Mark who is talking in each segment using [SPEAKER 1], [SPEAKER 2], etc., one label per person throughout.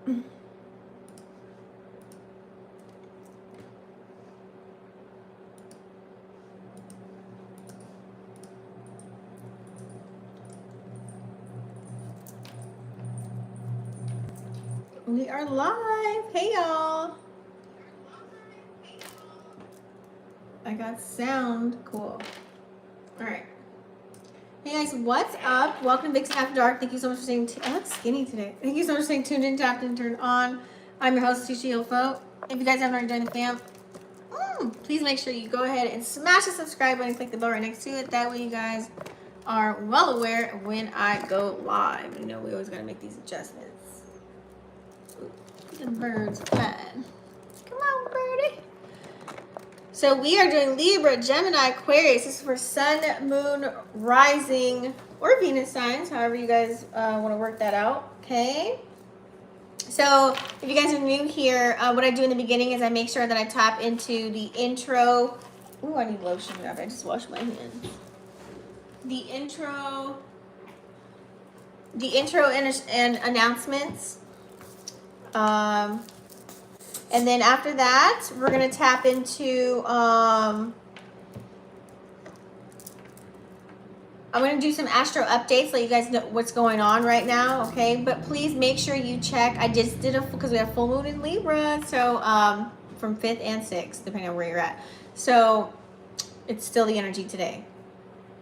[SPEAKER 1] We are live. Hey, y'all. I got sound. Cool. All right. Hey, guys. What's up? Welcome to Vixen After Dark. Thank you so much for staying. I look skinny today. Thank you so much for staying tuned in, tapped in, turned on. I'm your host, Tisha Ilfo. If you guys haven't already joined the fam, please make sure you go ahead and smash the subscribe button and click the bell right next to it. That way you guys are well aware of when I go live. You know, we always got to make these adjustments. The bird's fine. Come on, birdie. So we are doing Libra, Gemini, Aquarius. This is for Sun, Moon, Rising, or Venus signs, however you guys want to work that out, okay? So if you guys are new here, what I do in the beginning is I make sure that I tap into the intro. Ooh, I need lotion. I just washed my hands. The intro and announcements. And then after that, we're going to tap into, I'm going to do some Astro Updates, let you guys know what's going on right now, okay? But please make sure you check. I just did because we have full moon in Libra, so from 5th and 6th, depending on where you're at. So it's still the energy today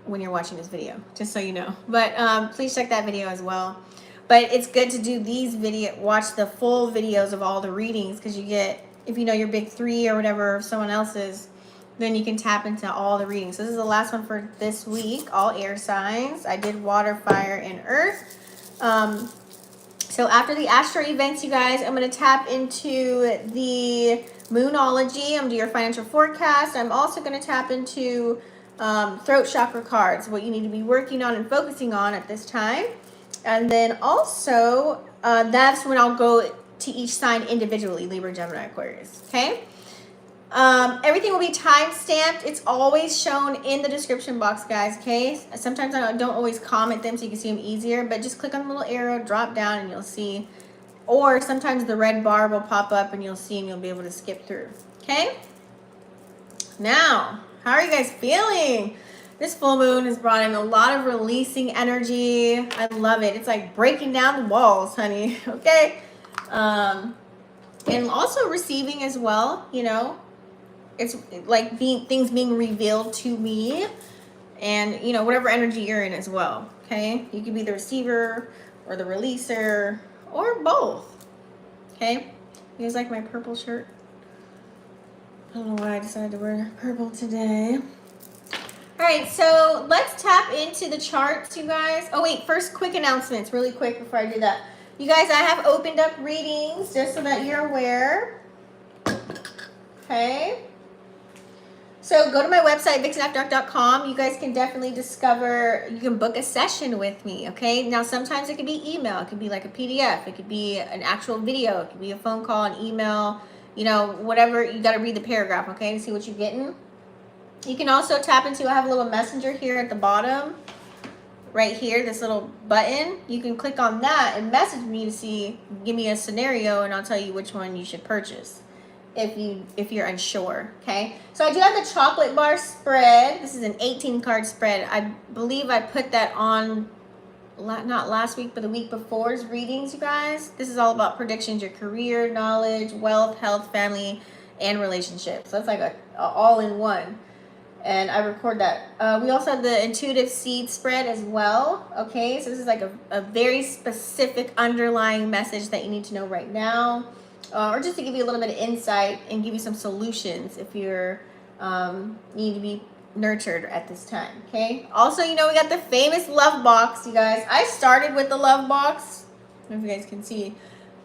[SPEAKER 1] when you're watching this video, just so you know. But please check that video as well. But it's good to do these watch the full videos of all the readings, because you get, if you know your big 3 or whatever, or someone else's, then you can tap into all the readings. So this is the last one for this week, all air signs. I did water, fire, and earth. So after the Astro events, you guys, I'm going to tap into the Moonology. I'm going to do your financial forecast. I'm also going to tap into throat chakra cards, what you need to be working on and focusing on at this time. And then also, that's when I'll go to each sign individually, Libra, Gemini, Aquarius, okay? Everything will be time-stamped. It's always shown in the description box, guys, okay? Sometimes I don't always comment them so you can see them easier, but just click on the little arrow, drop down, and you'll see. Or sometimes the red bar will pop up and you'll see, and you'll be able to skip through, okay? Now, how are you guys feeling? This full moon has brought in a lot of releasing energy. I love it. It's like breaking down the walls, honey. Okay? And also receiving as well, you know. It's like things being revealed to me. And, you know, whatever energy you're in as well. Okay? You could be the receiver or the releaser or both. Okay? You guys like my purple shirt? I don't know why I decided to wear purple today. All right, so let's tap into the charts, you guys. Oh, wait, first quick announcements, really quick before I do that. You guys, I have opened up readings just so that you're aware. Okay. So go to my website, vixenafterdark.com. You guys can definitely discover, you can book a session with me, okay? Now, sometimes it could be email. It could be like a PDF. It could be an actual video. It could be a phone call, an email, you know, whatever. You got to read the paragraph, okay, to see what you're getting. You can also tap into, I have a little messenger here at the bottom, right here, this little button. You can click on that and message me to see, give me a scenario, and I'll tell you which one you should purchase if you're unsure, okay? So I do have the chocolate bar spread. This is an 18-card spread. I believe I put that on, not last week, but the week before's readings, you guys. This is all about predictions, your career, knowledge, wealth, health, family, and relationships. So it's like a all-in-one. And I record that. We also have the intuitive seed spread as well. Okay, so this is like a very specific underlying message that you need to know right now. Or just to give you a little bit of insight and give you some solutions if you're need to be nurtured at this time. Okay. Also, you know, we got the famous love box, you guys. I started with the love box. I don't know if you guys can see.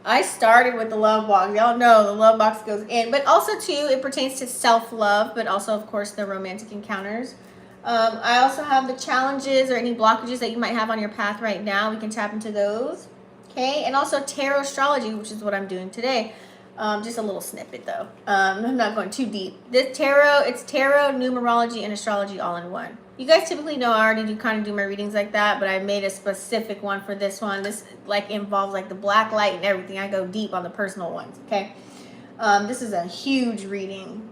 [SPEAKER 1] I started with the love box. Y'all know the love box goes in. But also, too, it pertains to self-love, but also, of course, the romantic encounters. I also have the challenges or any blockages that you might have on your path right now. We can tap into those. Okay? And also tarot astrology, which is what I'm doing today. Just a little snippet though. I'm not going too deep. This tarot, it's tarot, numerology, and astrology all in one. You guys typically know I already kind of do my readings like that, but I made a specific one for this one. This like involves like the black light and everything. I go deep on the personal ones, okay? This is a huge reading.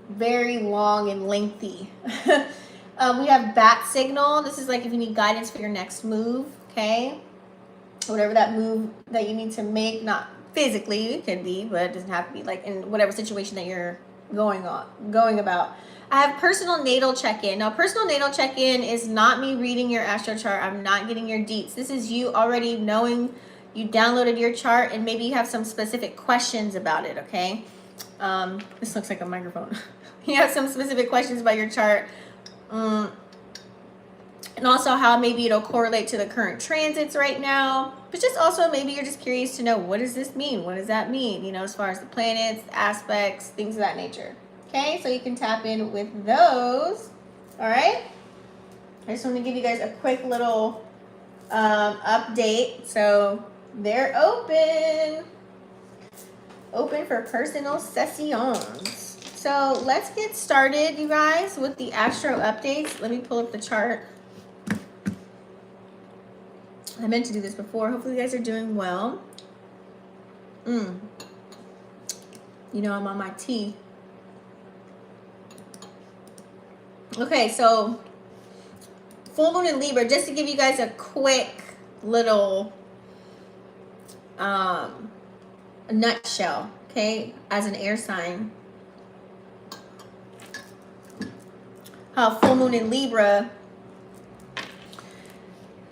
[SPEAKER 1] Very long and lengthy. We have bat signal. This is like if you need guidance for your next move, okay? Whatever that move that you need to make, not physically, it can be, but it doesn't have to be, like in whatever situation that you're going about. I have personal natal check-in. Now, personal natal check-in is not me reading your astro chart. I'm not getting your deets. This is you already knowing you downloaded your chart and maybe you have some specific questions about it, okay? This looks like a microphone. You have some specific questions about your chart. And also how maybe it'll correlate to the current transits right now. But just also maybe you're just curious to know, what does this mean? What does that mean? You know, as far as the planets, aspects, things of that nature. Okay, so you can tap in with those. All right. I just want to give you guys a quick little update. So they're open. Open for personal sessions. So let's get started, you guys, with the Astro Updates. Let me pull up the chart. I meant to do this before. Hopefully you guys are doing well. You know I'm on my tea. Okay, so full moon in Libra, just to give you guys a quick little nutshell, okay, as an air sign. How full moon in Libra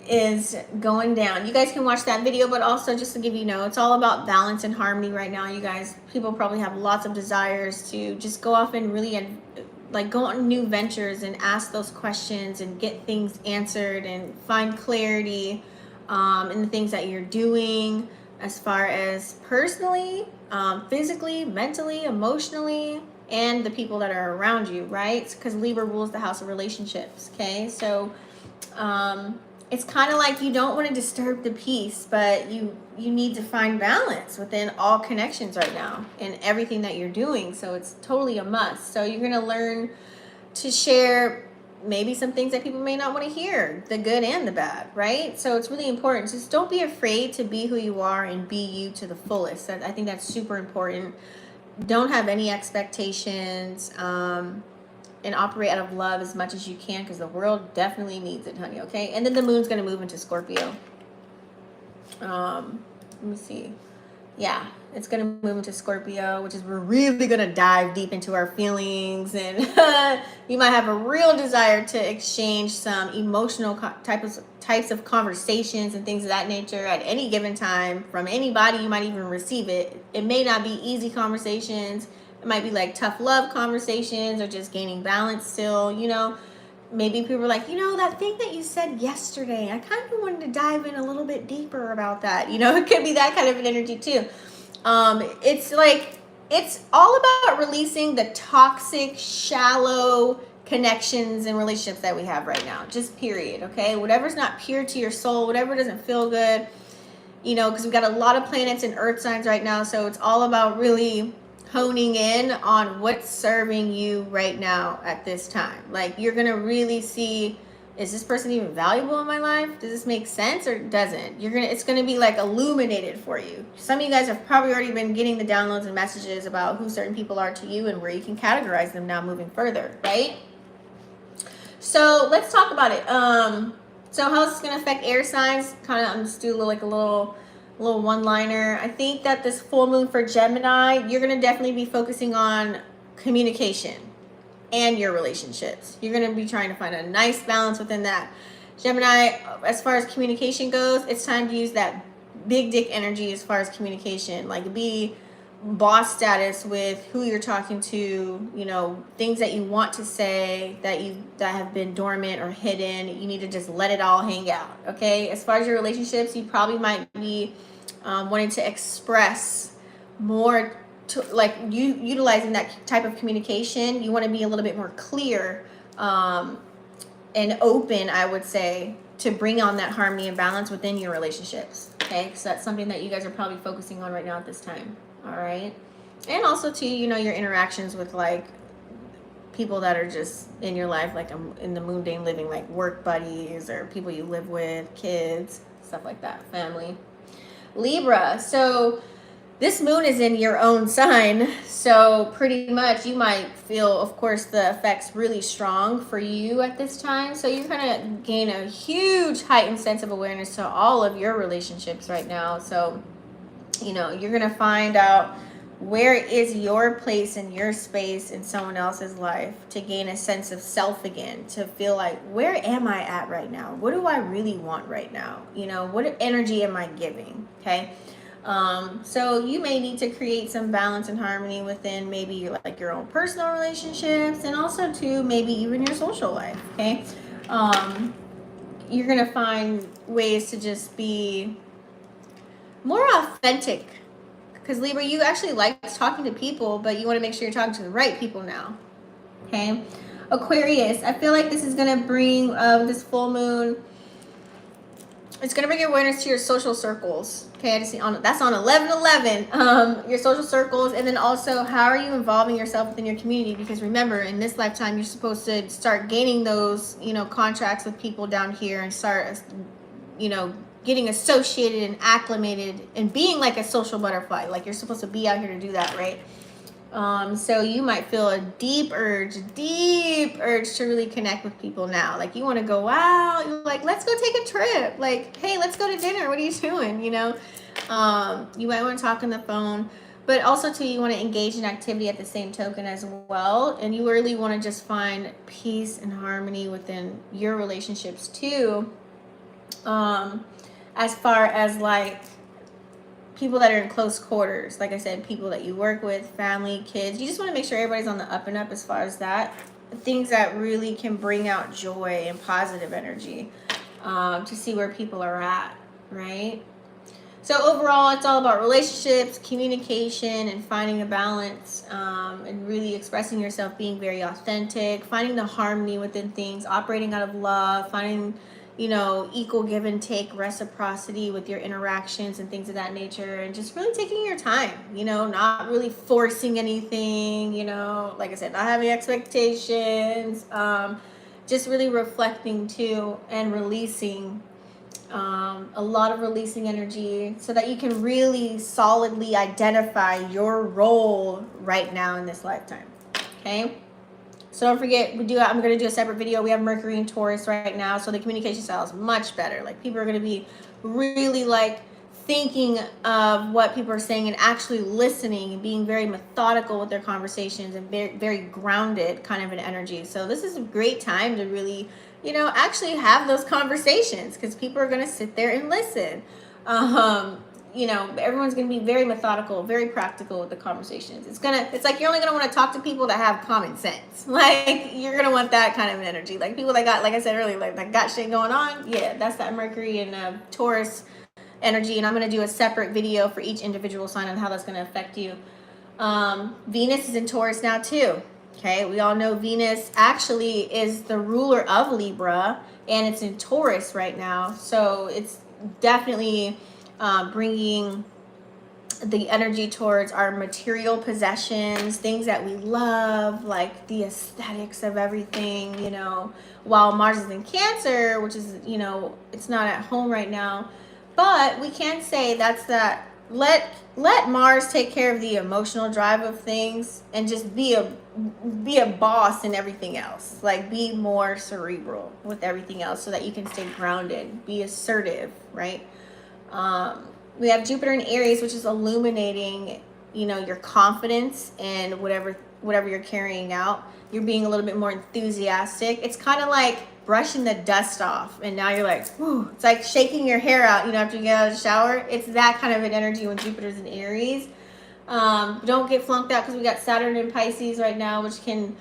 [SPEAKER 1] is going down. You guys can watch that video, but also just to give you know, it's all about balance and harmony right now, you guys. People probably have lots of desires to just go off and really like go on new ventures and ask those questions and get things answered and find clarity in the things that you're doing as far as personally, physically, mentally, emotionally, and the people that are around you, right? Because Libra rules the house of relationships, okay? So it's kind of like you don't want to disturb the peace, but you need to find balance within all connections right now in everything that you're doing. So it's totally a must. So you're going to learn to share maybe some things that people may not want to hear, the good and the bad, right? So it's really important. Just don't be afraid to be who you are and be you to the fullest. I think that's super important. Don't have any expectations. And operate out of love as much as you can, because the world definitely needs it, honey, okay? And then the moon's going to move into Scorpio. Let me see. Yeah, it's going to move into Scorpio, which is we're really going to dive deep into our feelings, and you might have a real desire to exchange some emotional types of conversations and things of that nature at any given time from anybody. You might even receive it. It may not be easy conversations. It might be like tough love conversations or just gaining balance still, you know. Maybe people are like, you know, that thing that you said yesterday, I kind of wanted to dive in a little bit deeper about that. You know, it could be that kind of an energy too. It's like, it's all about releasing the toxic, shallow connections and relationships that we have right now. Just period, okay? Whatever's not pure to your soul, whatever doesn't feel good, you know, because we've got a lot of planets and earth signs right now. So it's all about really honing in on what's serving you right now at this time. Like, you're gonna really see, is this person even valuable in my life? Does this make sense or doesn't? It's gonna be like illuminated for you. Some of you guys have probably already been getting the downloads and messages about who certain people are to you and where you can categorize them now moving further, right? So let's talk about it. So how is this gonna affect air signs? Kind of, I'm just do a little one-liner. I think that this full moon for Gemini, you're going to definitely be focusing on communication and your relationships. You're going to be trying to find a nice balance within that. Gemini, as far as communication goes, it's time to use that big dick energy as far as communication. Like, be boss status with who you're talking to, you know, things that you want to say that have been dormant or hidden. You need to just let it all hang out, okay? As far as your relationships, you probably might be wanting to express more, to like you utilizing that type of communication. You want to be a little bit more clear and open, I would say, to bring on that harmony and balance within your relationships, okay? So that's something that you guys are probably focusing on right now at this time. All right. And also too, you know, your interactions with like people that are just in your life, like in the mundane living, like work buddies or people you live with, kids, stuff like that, family. Libra. So this moon is in your own sign, so pretty much you might feel, of course, the effects really strong for you at this time. So you're going to gain a huge heightened sense of awareness to all of your relationships right now. So, you know, you're going to find out where is your place in your space in someone else's life, to gain a sense of self again, to feel like, where am I at right now? What do I really want right now? You know, what energy am I giving? Okay. So you may need to create some balance and harmony within maybe your own personal relationships, and also too maybe even your social life. Okay. You're going to find ways to just be more authentic. Because Libra, you actually like talking to people, but you want to make sure you're talking to the right people now. Okay. Aquarius, I feel like this is going to bring this full moon. It's going to bring awareness to your social circles. Okay, I just see that's on 11/11. Your social circles, and then also how are you involving yourself within your community? Because remember, in this lifetime, you're supposed to start gaining those, you know, contracts with people down here and start, you know, getting associated and acclimated and being like a social butterfly. Like you're supposed to be out here to do that, right? So you might feel a deep urge to really connect with people now. Like you want to go out, you're like, let's go take a trip. Like, hey, let's go to dinner. What are you doing? You know, you might want to talk on the phone, but also too, you want to engage in activity at the same token as well. And you really want to just find peace and harmony within your relationships too. As far as like people that are in close quarters, like I said, people that you work with, family, kids, you just want to make sure everybody's on the up and up as far as that. Things that really can bring out joy and positive energy, to see where people are at, right? So overall, it's all about relationships, communication, and finding a balance, and really expressing yourself, being very authentic, finding the harmony within things, operating out of love, finding, you know, equal give and take, reciprocity with your interactions and things of that nature, and just really taking your time, you know, not really forcing anything, you know, like I said, not having expectations, just really reflecting too and releasing, a lot of releasing energy so that you can really solidly identify your role right now in this lifetime. Okay. So don't forget, I'm going to do a separate video. We have Mercury and Taurus right now, so the communication style is much better. Like people are going to be really like thinking of what people are saying and actually listening and being very methodical with their conversations and very, very grounded kind of an energy. So this is a great time to really, you know, actually have those conversations, because people are going to sit there and listen. You know, everyone's going to be very methodical, very practical with the conversations. It's like you're only going to want to talk to people that have common sense. Like you're going to want that kind of an energy. Like people that got, like I said earlier, like that got shit going on. Yeah, that's that Mercury and Taurus energy. And I'm going to do a separate video for each individual sign on how that's going to affect you. Venus is in Taurus now too. Okay, we all know Venus actually is the ruler of Libra, and it's in Taurus right now. So it's definitely bringing the energy towards our material possessions, things that we love, like the aesthetics of everything, you know, while Mars is in Cancer, which is, you know, it's not at home right now, but we can say that's that let Mars take care of the emotional drive of things and just be a boss in everything else. Like be more cerebral with everything else so that you can stay grounded, be assertive, right? We have Jupiter in Aries, which is illuminating, you know, your confidence and whatever you're carrying out. You're being a little bit more enthusiastic. It's kind of like brushing the dust off, and now you're like, whew. It's like shaking your hair out, you know, after you get out of the shower. It's that kind of an energy when Jupiter's in Aries. Don't get flunked out because we got Saturn in Pisces right now, which can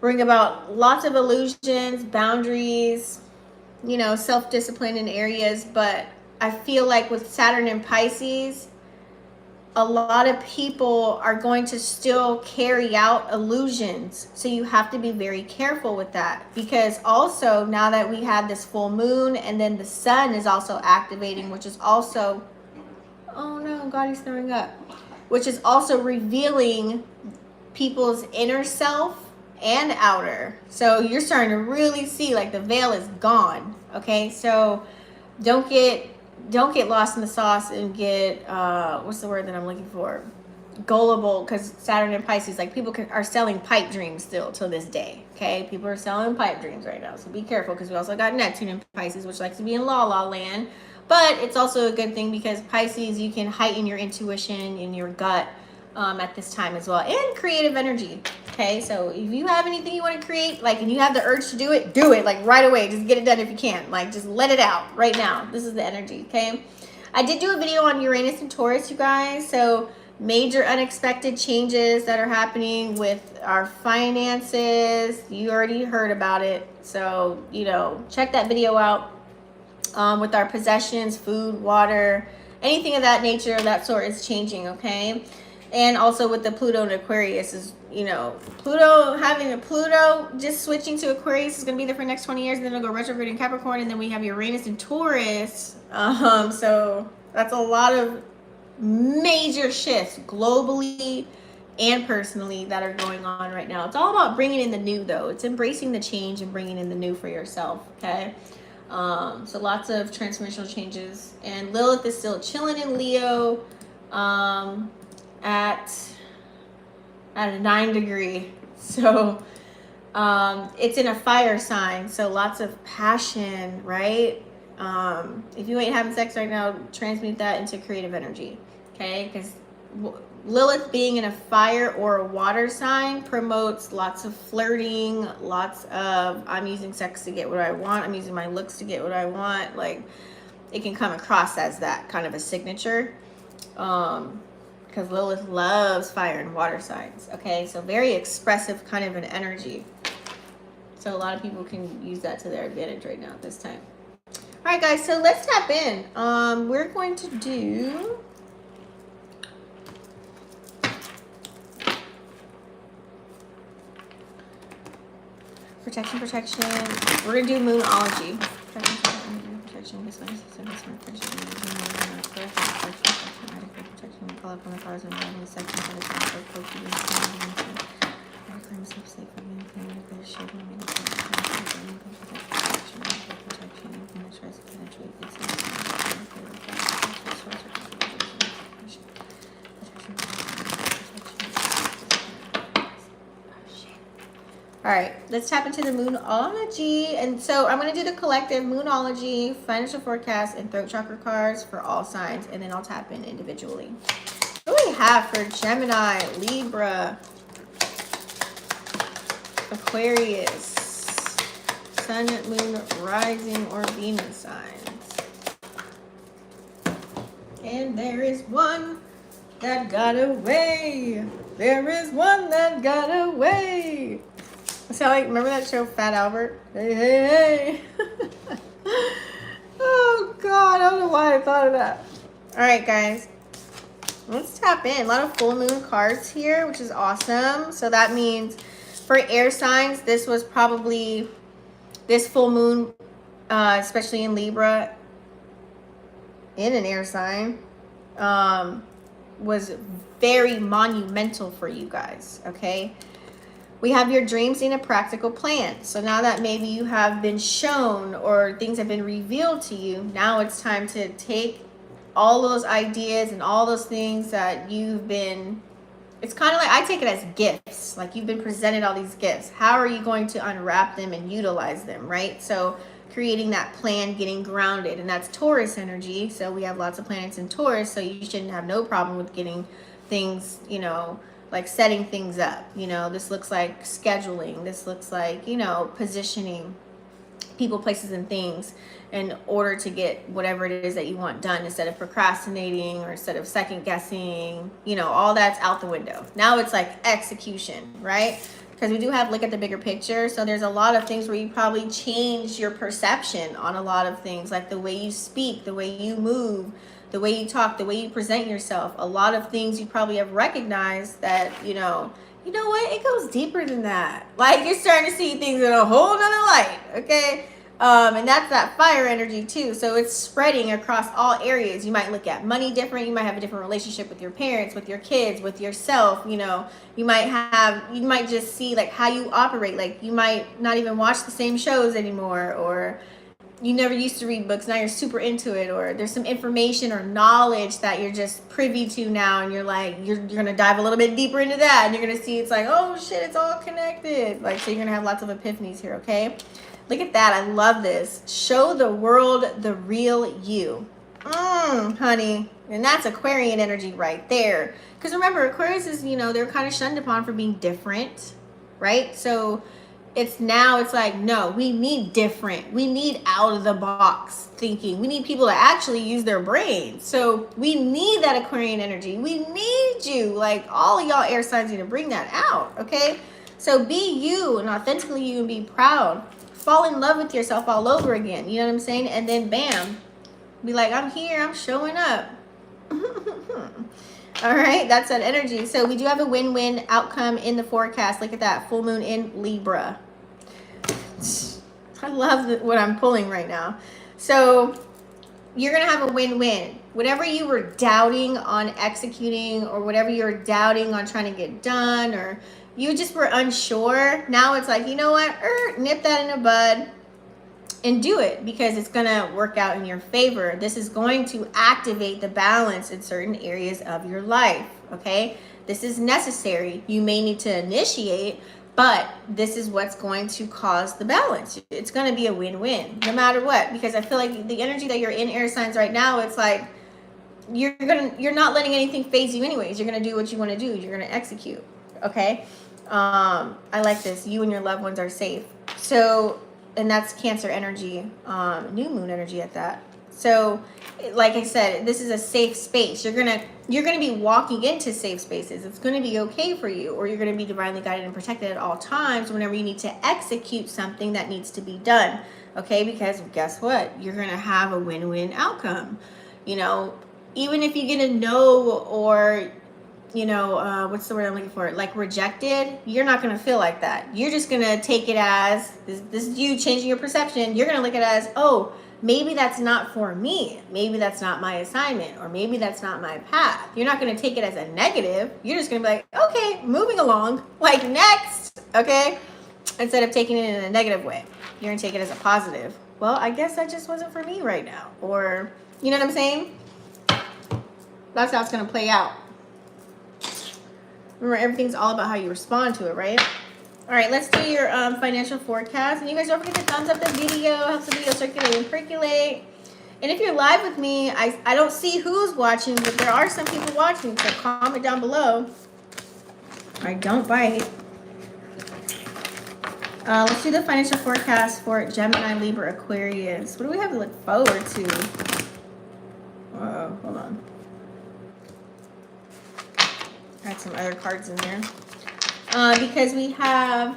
[SPEAKER 1] bring about lots of illusions, boundaries, you know, self-discipline in areas. But I feel like with Saturn in Pisces, a lot of people are going to still carry out illusions. So you have to be very careful with that, because also now that we have this full moon and then the sun is also activating, which is also, oh no, God, he's throwing up. which is also revealing people's inner self and outer. So you're starting to really see like the veil is gone. Okay, so don't get lost in the sauce and get what's the word that I'm looking for? Gullible, because Saturn and Pisces, like people are selling pipe dreams still till this day. Okay, people are selling pipe dreams right now, so be careful, because we also got Neptune in Pisces, which likes to be in la la land. But it's also a good thing because Pisces, you can heighten your intuition and your gut at this time as well, and creative energy. Okay, so if you have anything you want to create, like, and you have the urge to do it like right away. Just get it done if you can. Like, just let it out right now. This is the energy. Okay, I did do a video on Uranus and Taurus, you guys. So major unexpected changes that are happening with our finances. You already heard about it, so check that video out. With our possessions, food, water, anything of that nature, of that sort, is changing. Okay, and also with the Pluto and Aquarius is Pluto just switching to Aquarius is going to be there for the next 20 years, and then it'll go retrograde in Capricorn, and then we have Uranus and Taurus. So that's a lot of major shifts globally and personally that are going on right now. It's all about bringing in the new, though. It's embracing the change and bringing in the new for yourself. Okay, so lots of transformational changes, and Lilith is still chilling in Leo at a 9 degree. So it's in a fire sign, so lots of passion, right? If you ain't having sex right now, transmute that into creative energy. Okay, because Lilith being in a fire or a water sign promotes lots of flirting, lots of I'm using sex to get what I want, I'm using my looks to get what I want. Like, it can come across as that kind of a signature, because Lilith loves fire and water signs. Okay, so very expressive kind of an energy. So a lot of people can use that to their advantage right now at this time. All right, guys, so let's tap in. We're going to do protection. We're going to do Moonology. Protection. Call up on the cars and the section for the time for coaching and all right, let's tap into the Moonology. And so I'm going to do the collective Moonology, financial forecast, and throat chakra cards for all signs, and then I'll tap in individually. What do we have for Gemini, Libra, Aquarius, Sun, Moon, Rising, or Venus signs? And there is one that got away. There is one that got away. So, like, remember that show, Fat Albert? Hey, hey, hey. Oh, God, I don't know why I thought of that. All right, guys. Let's tap in. A lot of full moon cards here, which is awesome. So that means for air signs, this was probably, this full moon, especially in Libra, in an air sign, was very monumental for you guys, okay? We have your dreams in a practical plan. So now that maybe you have been shown or things have been revealed to you, now it's time to take all those ideas and all those things that you've been, it's kind of like, I take it as gifts. Like, you've been presented all these gifts. How are you going to unwrap them and utilize them, right? So creating that plan, getting grounded, and that's Taurus energy. So we have lots of planets in Taurus, so you shouldn't have no problem with getting things, like setting things up. This looks like scheduling. This looks like, positioning people, places, and things in order to get whatever it is that you want done, instead of procrastinating or instead of second guessing. All that's out the window. Now it's like execution, right? Because we do have look at the bigger picture. So there's a lot of things where you probably change your perception on a lot of things, like the way you speak, the way you move, the way you talk, the way you present yourself. A lot of things you probably have recognized that, you know what? It goes deeper than that. Like, you're starting to see things in a whole nother light, okay? And that's that fire energy too. So it's spreading across all areas. You might look at money different. You might have a different relationship with your parents, with your kids, with yourself. You know, you might just see like how you operate. Like you might not even watch the same shows anymore, or you never used to read books, now you're super into it, or there's some information or knowledge that you're just privy to now, and you're like, you're gonna dive a little bit deeper into that, and you're gonna see it's like, oh shit, it's all connected. Like, so you're gonna have lots of epiphanies here, okay? Look at that. I love this. Show the world the real you. Honey. And that's Aquarian energy right there. Because remember, Aquarius is, you know, they're kind of shunned upon for being different, right? So it's like, no, we need different. We need out of the box thinking. We need people to actually use their brains. So we need that Aquarian energy. We need you. Like, all of y'all air signs need to bring that out, okay? So be you and authentically you and be proud. Fall in love with yourself all over again. You know what I'm saying? And then bam, be like, I'm here, I'm showing up. All right, that's that energy. So we do have a win-win outcome in the forecast. Look at that, full moon in Libra. I love what I'm pulling right now. So you're going to have a win-win. Whatever you were doubting on executing, or whatever you were doubting on trying to get done, or you just were unsure, now it's like, you know what, nip that in the bud and do it, because it's going to work out in your favor. This is going to activate the balance in certain areas of your life, okay? This is necessary. You may need to initiate, but this is what's going to cause the balance. It's going to be a win-win no matter what, because I feel like the energy that you're in, air signs, right now, it's like you're not letting anything phase you anyways. You're going to do what you want to do. You're going to execute, okay? I like this. You and your loved ones are safe. So, and that's Cancer energy, new moon energy at that. So, like I said, this is a safe space. You're gonna be walking into safe spaces. It's gonna be okay for you, or you're gonna be divinely guided and protected at all times whenever you need to execute something that needs to be done. Okay, because guess what? You're gonna have a win-win outcome. You know, even if you get a no, or you know, what's the word I'm looking for? Like rejected, you're not going to feel like that. You're just going to take it as, this is you changing your perception. You're going to look at it as, oh, maybe that's not for me. Maybe that's not my assignment, or maybe that's not my path. You're not going to take it as a negative. You're just going to be like, okay, moving along, like next, okay? Instead of taking it in a negative way, you're going to take it as a positive. Well, I guess that just wasn't for me right now. Or, you know what I'm saying? That's how it's going to play out. Remember, everything's all about how you respond to it, right? All right, let's do your financial forecast. And you guys don't forget to thumbs up the video. Helps the video circulate and percolate. And if you're live with me, I don't see who's watching, but there are some people watching. So comment down below. I don't bite. Let's do the financial forecast for Gemini, Libra, Aquarius. What do we have to look forward to? Uh-oh, hold on. Add some other cards in there, because we have,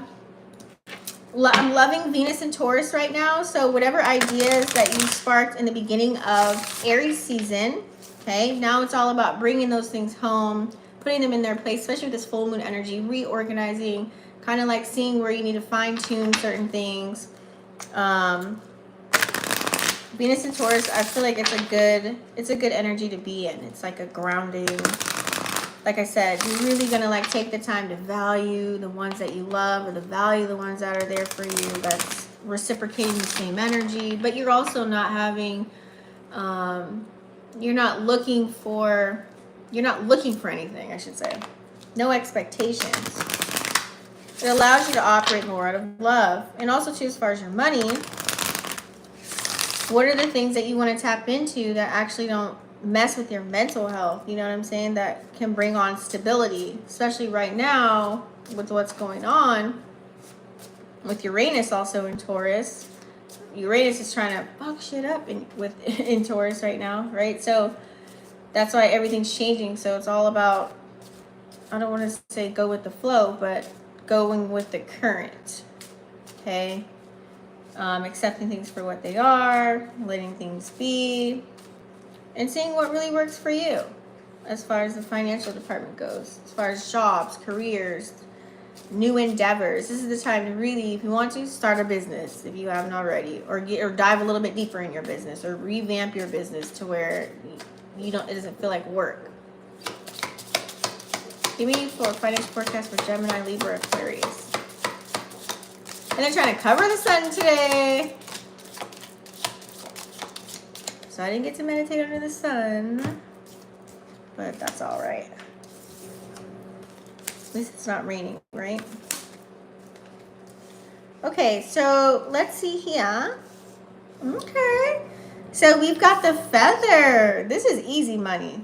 [SPEAKER 1] I'm loving Venus and Taurus right now. So whatever ideas that you sparked in the beginning of Aries season, okay, now it's all about bringing those things home, putting them in their place, especially with this full moon energy, reorganizing, kind of like seeing where you need to fine tune certain things. Venus and Taurus, I feel like it's a good energy to be in. It's like a grounding. Like I said, you're really going to like take the time to value the ones that you love, or the value the ones that are there for you, that's reciprocating the same energy. But you're also not having, you're not looking for anything, I should say. No expectations. It allows you to operate more out of love. And also too, as far as your money, what are the things that you want to tap into that actually don't mess with your mental health, you know what I'm saying, that can bring on stability, especially right now with what's going on with Uranus also in Taurus. Uranus is trying to fuck shit up in Taurus right now, right? So that's why everything's changing. So it's all about, I don't want to say go with the flow, but going with the current, okay? Accepting things for what they are, letting things be, and seeing what really works for you as far as the financial department goes, as far as jobs, careers, new endeavors. This is the time to really, if you want to, start a business if you haven't already, or dive a little bit deeper in your business, or revamp your business to where it doesn't feel like work. Give me for financial forecast for Gemini, Libra, Aquarius. And they're trying to cover the sun today. So I didn't get to meditate under the sun, but that's all right. At least it's not raining, right? Okay, so let's see here. Okay. So we've got the feather. This is easy money.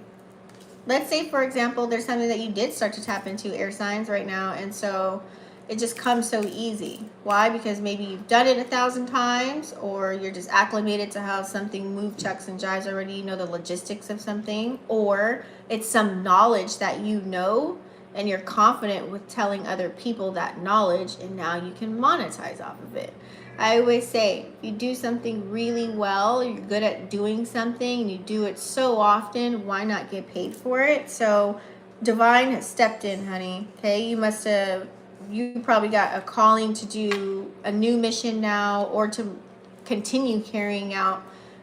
[SPEAKER 1] Let's say, for example, there's something that you did start to tap into, air signs, right now, and so it just comes so easy. Why? Because maybe you've done it 1,000 times, or you're just acclimated to how something moves, chucks, and jives already. You know the logistics of something, or it's some knowledge that you know, and you're confident with telling other people that knowledge, and now you can monetize off of it. I always say, if you do something really well, you're good at doing something, and you do it so often, why not get paid for it? So divine has stepped in, honey. Okay, you probably got a calling to do a new mission now, or to continue carrying out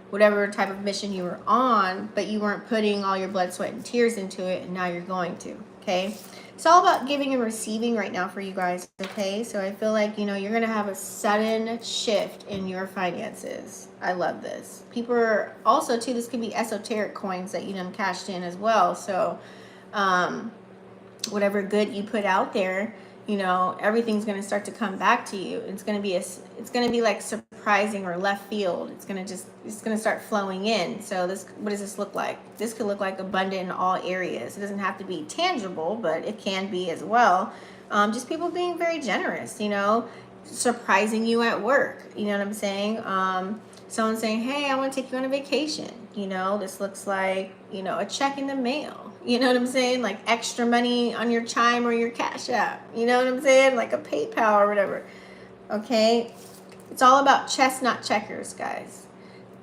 [SPEAKER 1] whatever type of mission you were on, but you weren't putting all your blood, sweat, and tears into it, and now you're going to. Okay, it's all about giving and receiving right now for you guys. Okay, so I feel like, you know, you're gonna have a sudden shift in your finances. I love this. People are also too, this could be esoteric coins that you done cashed in as well. So whatever good you put out there, you know, everything's going to start to come back to you. It's going to be like surprising or left field. It's going to start flowing in. So what does this look like? This could look like abundant in all areas. It doesn't have to be tangible, but it can be as well. Just people being very generous, you know, surprising you at work. You know what I'm saying? Someone saying, hey, I want to take you on a vacation. You know, this looks like, you know, a check in the mail. You know what I'm saying? Like extra money on your Chime or your Cash App. You know what I'm saying? Like a PayPal or whatever. Okay? It's all about chess, not checkers, guys.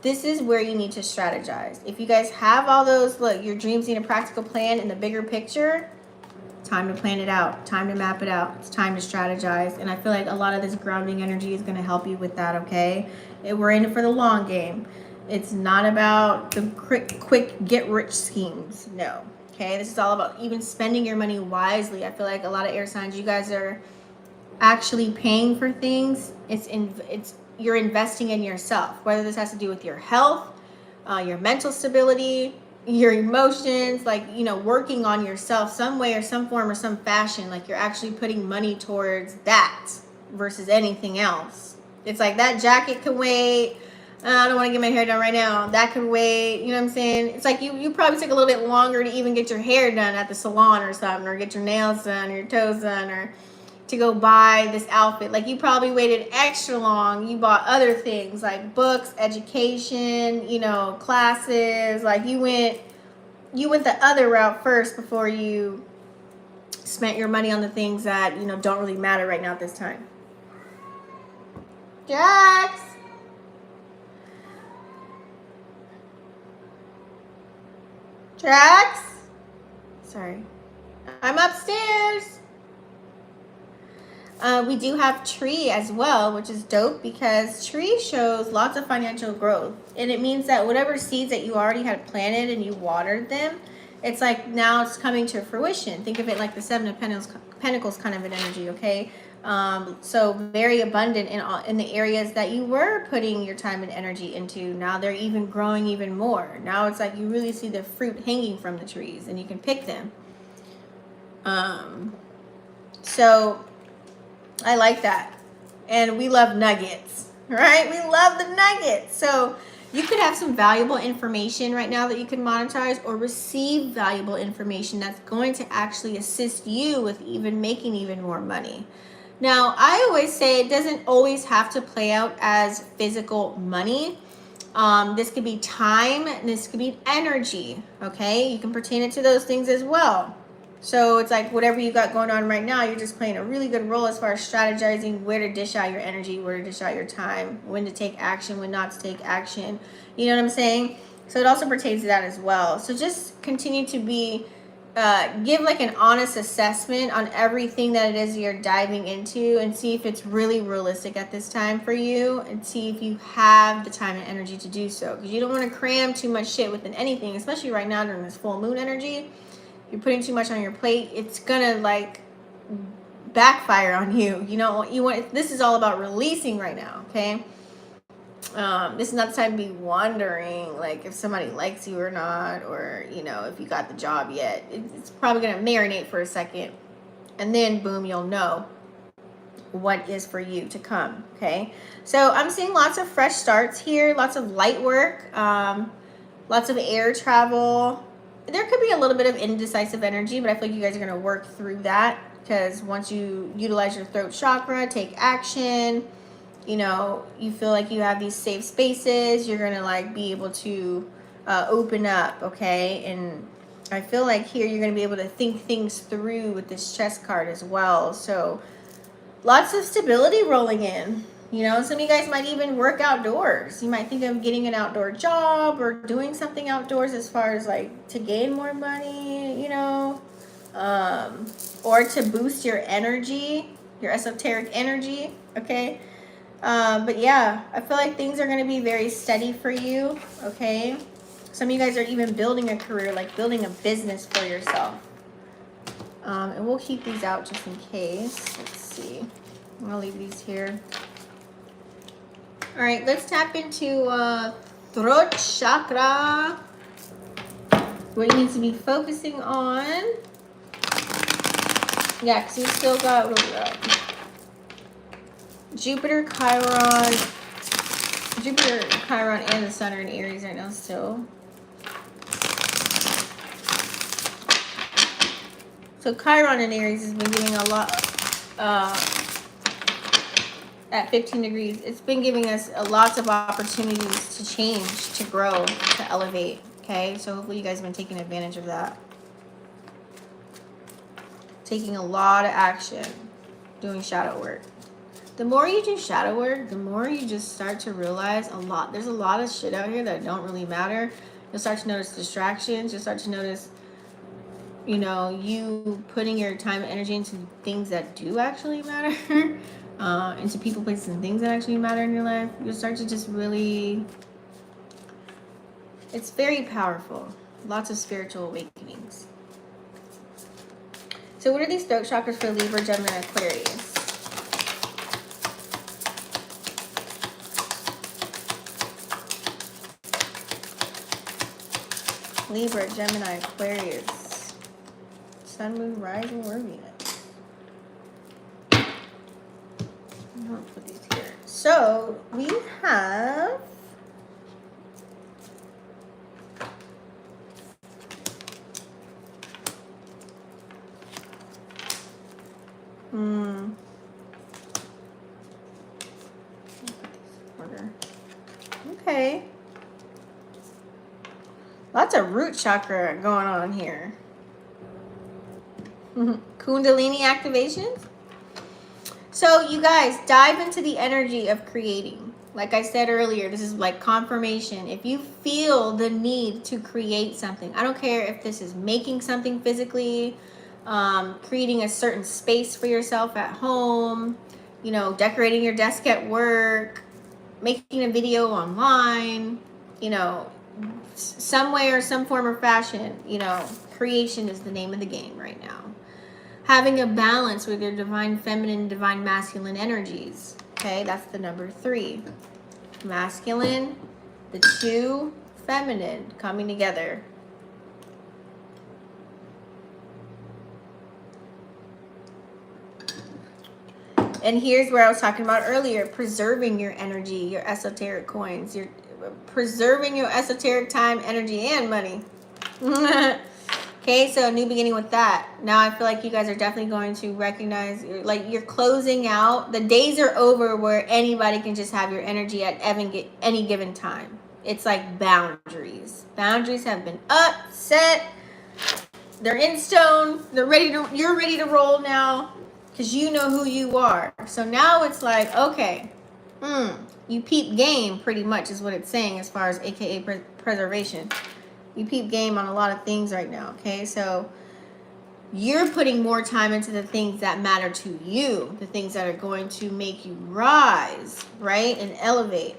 [SPEAKER 1] This is where you need to strategize. If you guys have all those, look, your dreams need a practical plan in the bigger picture, time to plan it out. Time to map it out. It's time to strategize. And I feel like a lot of this grounding energy is going to help you with that, okay? We're in it for the long game. It's not about the quick get-rich schemes. No. Okay, this is all about even spending your money wisely. I feel like a lot of air signs, you guys are actually paying for things. You're investing in yourself. Whether this has to do with your health, your mental stability, your emotions, like, you know, working on yourself some way or some form or some fashion. Like, you're actually putting money towards that versus anything else. It's like that jacket can wait. I don't want to get my hair done right now. That could wait. You know what I'm saying? It's like you probably took a little bit longer to even get your hair done at the salon or something, or get your nails done or your toes done, or to go buy this outfit. Like, you probably waited extra long. You bought other things like books, education, you know, classes. Like, you went the other route first before you spent your money on the things that, you know, don't really matter right now at this time. Jax! Drax? Sorry. I'm upstairs. We do have tree as well, which is dope because tree shows lots of financial growth. And it means that whatever seeds that you already had planted and you watered them, it's like now it's coming to fruition. Think of it like the Seven of Pentacles kind of an energy, okay? So very abundant in the areas that you were putting your time and energy into. Now they're even growing even more. Now it's like you really see the fruit hanging from the trees and you can pick them. So I like that. And we love nuggets, right? We love the nuggets. So you could have some valuable information right now that you can monetize, or receive valuable information that's going to actually assist you with even making even more money. Now, I always say it doesn't always have to play out as physical money. This could be time, and this could be energy, okay? You can pertain it to those things as well. So it's like whatever you got going on right now, you're just playing a really good role as far as strategizing where to dish out your energy, where to dish out your time, when to take action, when not to take action. You know what I'm saying? So it also pertains to that as well. So just continue to be give like an honest assessment on everything that it is you're diving into, and see if it's really realistic at this time for you, and see if you have the time and energy to do so, because you don't want to cram too much shit within anything, especially right now during this full moon energy. If you're putting too much on your plate, it's gonna like backfire on you. You know, you want, this is all about releasing right now, okay? This is not the time to be wondering like if somebody likes you or not, or you know, if you got the job yet. It's probably gonna marinate for a second, and then boom, you'll know what is for you to come. Okay, so I'm seeing lots of fresh starts here, lots of light work, lots of air travel. There could be a little bit of indecisive energy, but I feel like you guys are gonna work through that, because once you utilize your throat chakra, take action, you know, you feel like you have these safe spaces, you're gonna like be able to open up, okay? And I feel like here you're gonna be able to think things through with this chess card as well. So lots of stability rolling in. You know, some of you guys might even work outdoors. You might think of getting an outdoor job or doing something outdoors as far as like to gain more money, you know, or to boost your energy, your esoteric energy, okay? But yeah, I feel like things are going to be very steady for you, okay? Some of you guys are even building a career, like building a business for yourself. And we'll keep these out just in case. Let's see. I'm going to leave these here. All right, let's tap into throat chakra. What you need to be focusing on. Yeah, because you still got, what do we got? Jupiter, Chiron, and the Sun are in Aries right now still. So Chiron in Aries has been giving a lot, at 15 degrees, it's been giving us lots of opportunities to change, to grow, to elevate, okay? So hopefully you guys have been taking advantage of that. Taking a lot of action, doing shadow work. The more you do shadow work, the more you just start to realize there's a lot of shit out here that don't really matter. You'll start to notice distractions. You'll start to notice, you know, you putting your time and energy into things that do actually matter, into people, places, and things that actually matter in your life. You'll start to just really, it's very powerful. Lots of spiritual awakenings. So what are these throat chakras for Libra, Gemini, Aquarius? Libra, Gemini, Aquarius. Sun, Moon, Rising, or Venus. I'm going to put these here. So we have okay. Lots of root chakra going on here. Kundalini activations. So you guys, dive into the energy of creating. Like I said earlier, this is like confirmation. If you feel the need to create something, I don't care if this is making something physically, creating a certain space for yourself at home, you know, decorating your desk at work, making a video online, you know, some way or some form or fashion, you know, creation is the name of the game right now. Having a balance with your divine feminine, divine masculine energies. Okay, that's the number 3. Masculine, the 2 feminine coming together. And here's where I was talking about earlier, preserving your energy, your esoteric coins, your preserving your esoteric time, energy, and money. Okay, so new beginning with that. Now I feel like you guys are definitely going to recognize, like you're closing out. The days are over where anybody can just have your energy at any given time. It's like boundaries. Boundaries have been set. They're in stone. You're ready to roll now because you know who you are. So now it's like, okay, you peep game pretty much is what it's saying as far as AKA preservation. You peep game on a lot of things right now, okay? So you're putting more time into the things that matter to you, the things that are going to make you rise, right, and elevate.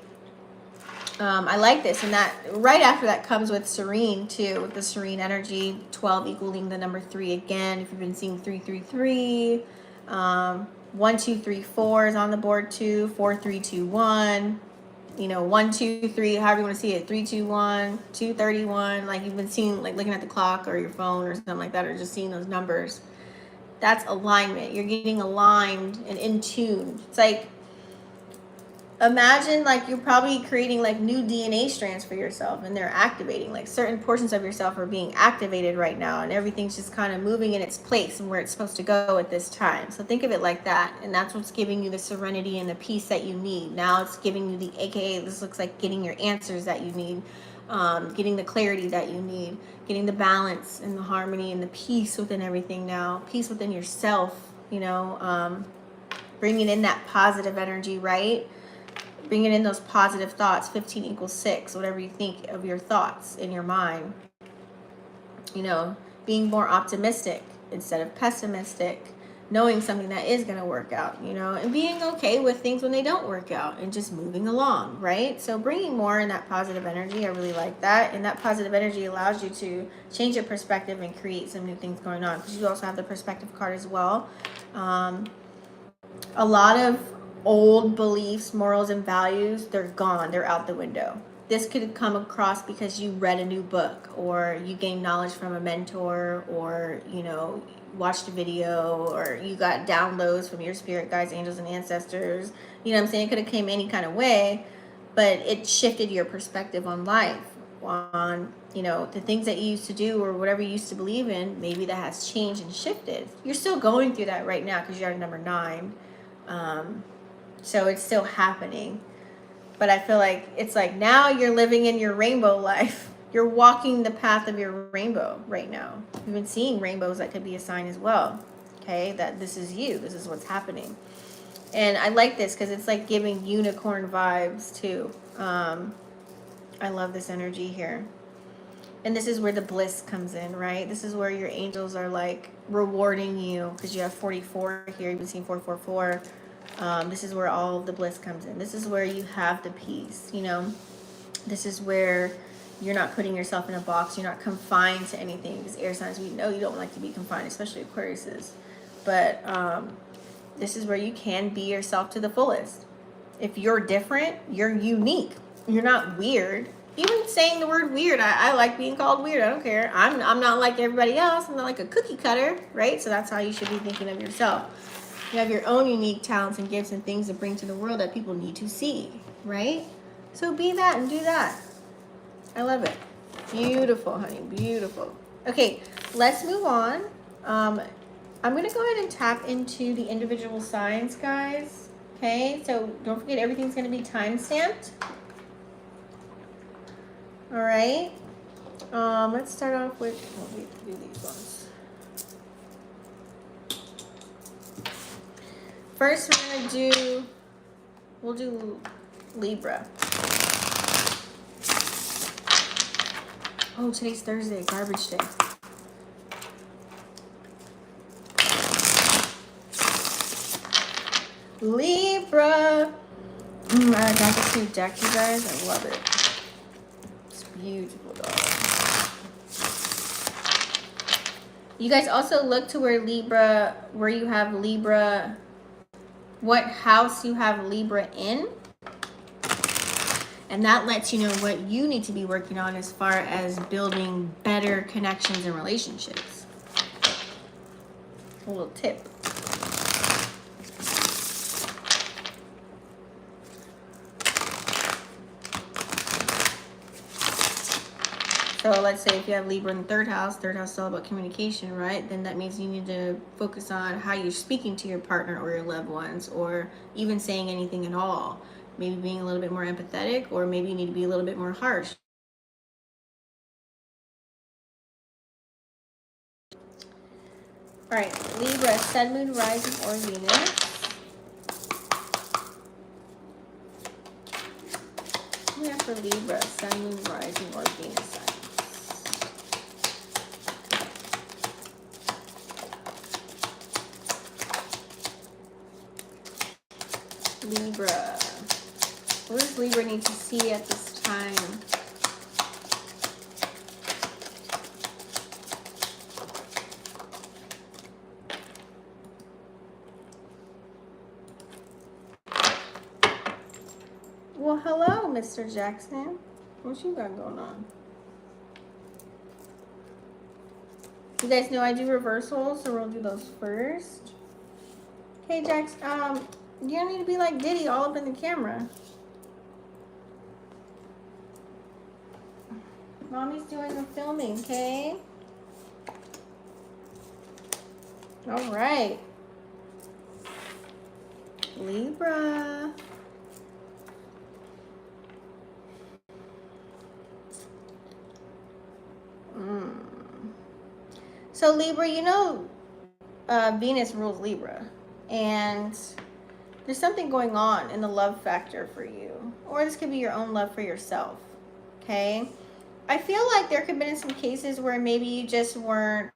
[SPEAKER 1] I like this. And that right after that comes with serene too, with the serene energy, 12 equaling the number 3 again. If you've been seeing 333, 1 2 3 4 is on the board too, 4 3 2 1, you know, 1 2 3, however you want to see it, 3 2 1, 231. Like you've been seeing, like looking at the clock or your phone or something like that, or just seeing those numbers. That's alignment. You're getting aligned and in tune. It's like, imagine like you're probably creating like new DNA strands for yourself, and they're activating, like certain portions of yourself are being activated right now, and everything's just kind of moving in its place and where it's supposed to go at this time. So think of it like that, and that's what's giving you the serenity and the peace that you need. Now it's giving you the, AKA this looks like getting your answers that you need, getting the clarity that you need, getting the balance and the harmony and the peace within everything now, peace within yourself, you know, bringing in that positive energy, right? Bringing in those positive thoughts. 15 equals 6, whatever you think of your thoughts in your mind. You know, being more optimistic instead of pessimistic, knowing something that is going to work out, you know, and being okay with things when they don't work out and just moving along, right? So bringing more in that positive energy, I really like that. And that positive energy allows you to change your perspective and create some new things going on, because you also have the perspective card as well. A lot of old beliefs, morals, and values, they're gone. They're out the window. This could come across because you read a new book, or you gained knowledge from a mentor, or, you know, watched a video, or you got downloads from your spirit guides, angels, and ancestors. You know what I'm saying? It could have came any kind of way, but it shifted your perspective on life, on, you know, the things that you used to do or whatever you used to believe in. Maybe that has changed and shifted. You're still going through that right now because you're at number 9. So it's still happening, but I feel like it's like now you're living in your rainbow life. You're walking the path of your rainbow right now. You've been seeing rainbows. That could be a sign as well. Okay, that this is you. This is what's happening. And I like this because it's like giving unicorn vibes too. I love this energy here. And this is where the bliss comes in, right? This is where your angels are like rewarding you, because you have 44 here. You've been seeing 444. This is where all of the bliss comes in. This is where you have the peace, you know. This is where you're not putting yourself in a box. You're not confined to anything, because air signs, we know you don't like to be confined, especially Aquariuses. But this is where you can be yourself to the fullest. If you're different, you're unique. You're not weird. Even saying the word weird, I like being called weird. I don't care. I'm not like everybody else. I'm not like a cookie cutter, right? So that's how you should be thinking of yourself. You have your own unique talents and gifts and things to bring to the world that people need to see, right? So be that and do that. I love it. Beautiful, honey. Beautiful. Okay, let's move on. I'm going to go ahead and tap into the individual signs, guys. Okay, so don't forget everything's going to be time-stamped. All right. Let's start off with, we have to do these ones. First, we'll do Libra. Oh, today's Thursday, garbage day. Libra. I got this new deck, you guys. I love it. It's beautiful, dog. You guys also look to where you have Libra, what house you have Libra in. And that lets you know what you need to be working on as far as building better connections and relationships. A little tip. So let's say if you have Libra in the third house is all about communication, right? Then that means you need to focus on how you're speaking to your partner or your loved ones, or even saying anything at all. Maybe being a little bit more empathetic, or maybe you need to be a little bit more harsh. All right, Libra, Sun, Moon, Rising, or Venus. We have for Libra, Sun, Moon, Rising, or Venus signs. Libra. What does Libra need to see at this time? Well, hello, Mr. Jackson. What you got going on? You guys know I do reversals, so we'll do those first. Okay, Jax, you don't need to be like Diddy all up in the camera. Mommy's doing the filming, okay? All right. Libra. So Libra, you know, Venus rules Libra, and there's something going on in the love factor for you, or this could be your own love for yourself. Okay, I feel like there could have been some cases where maybe you just weren't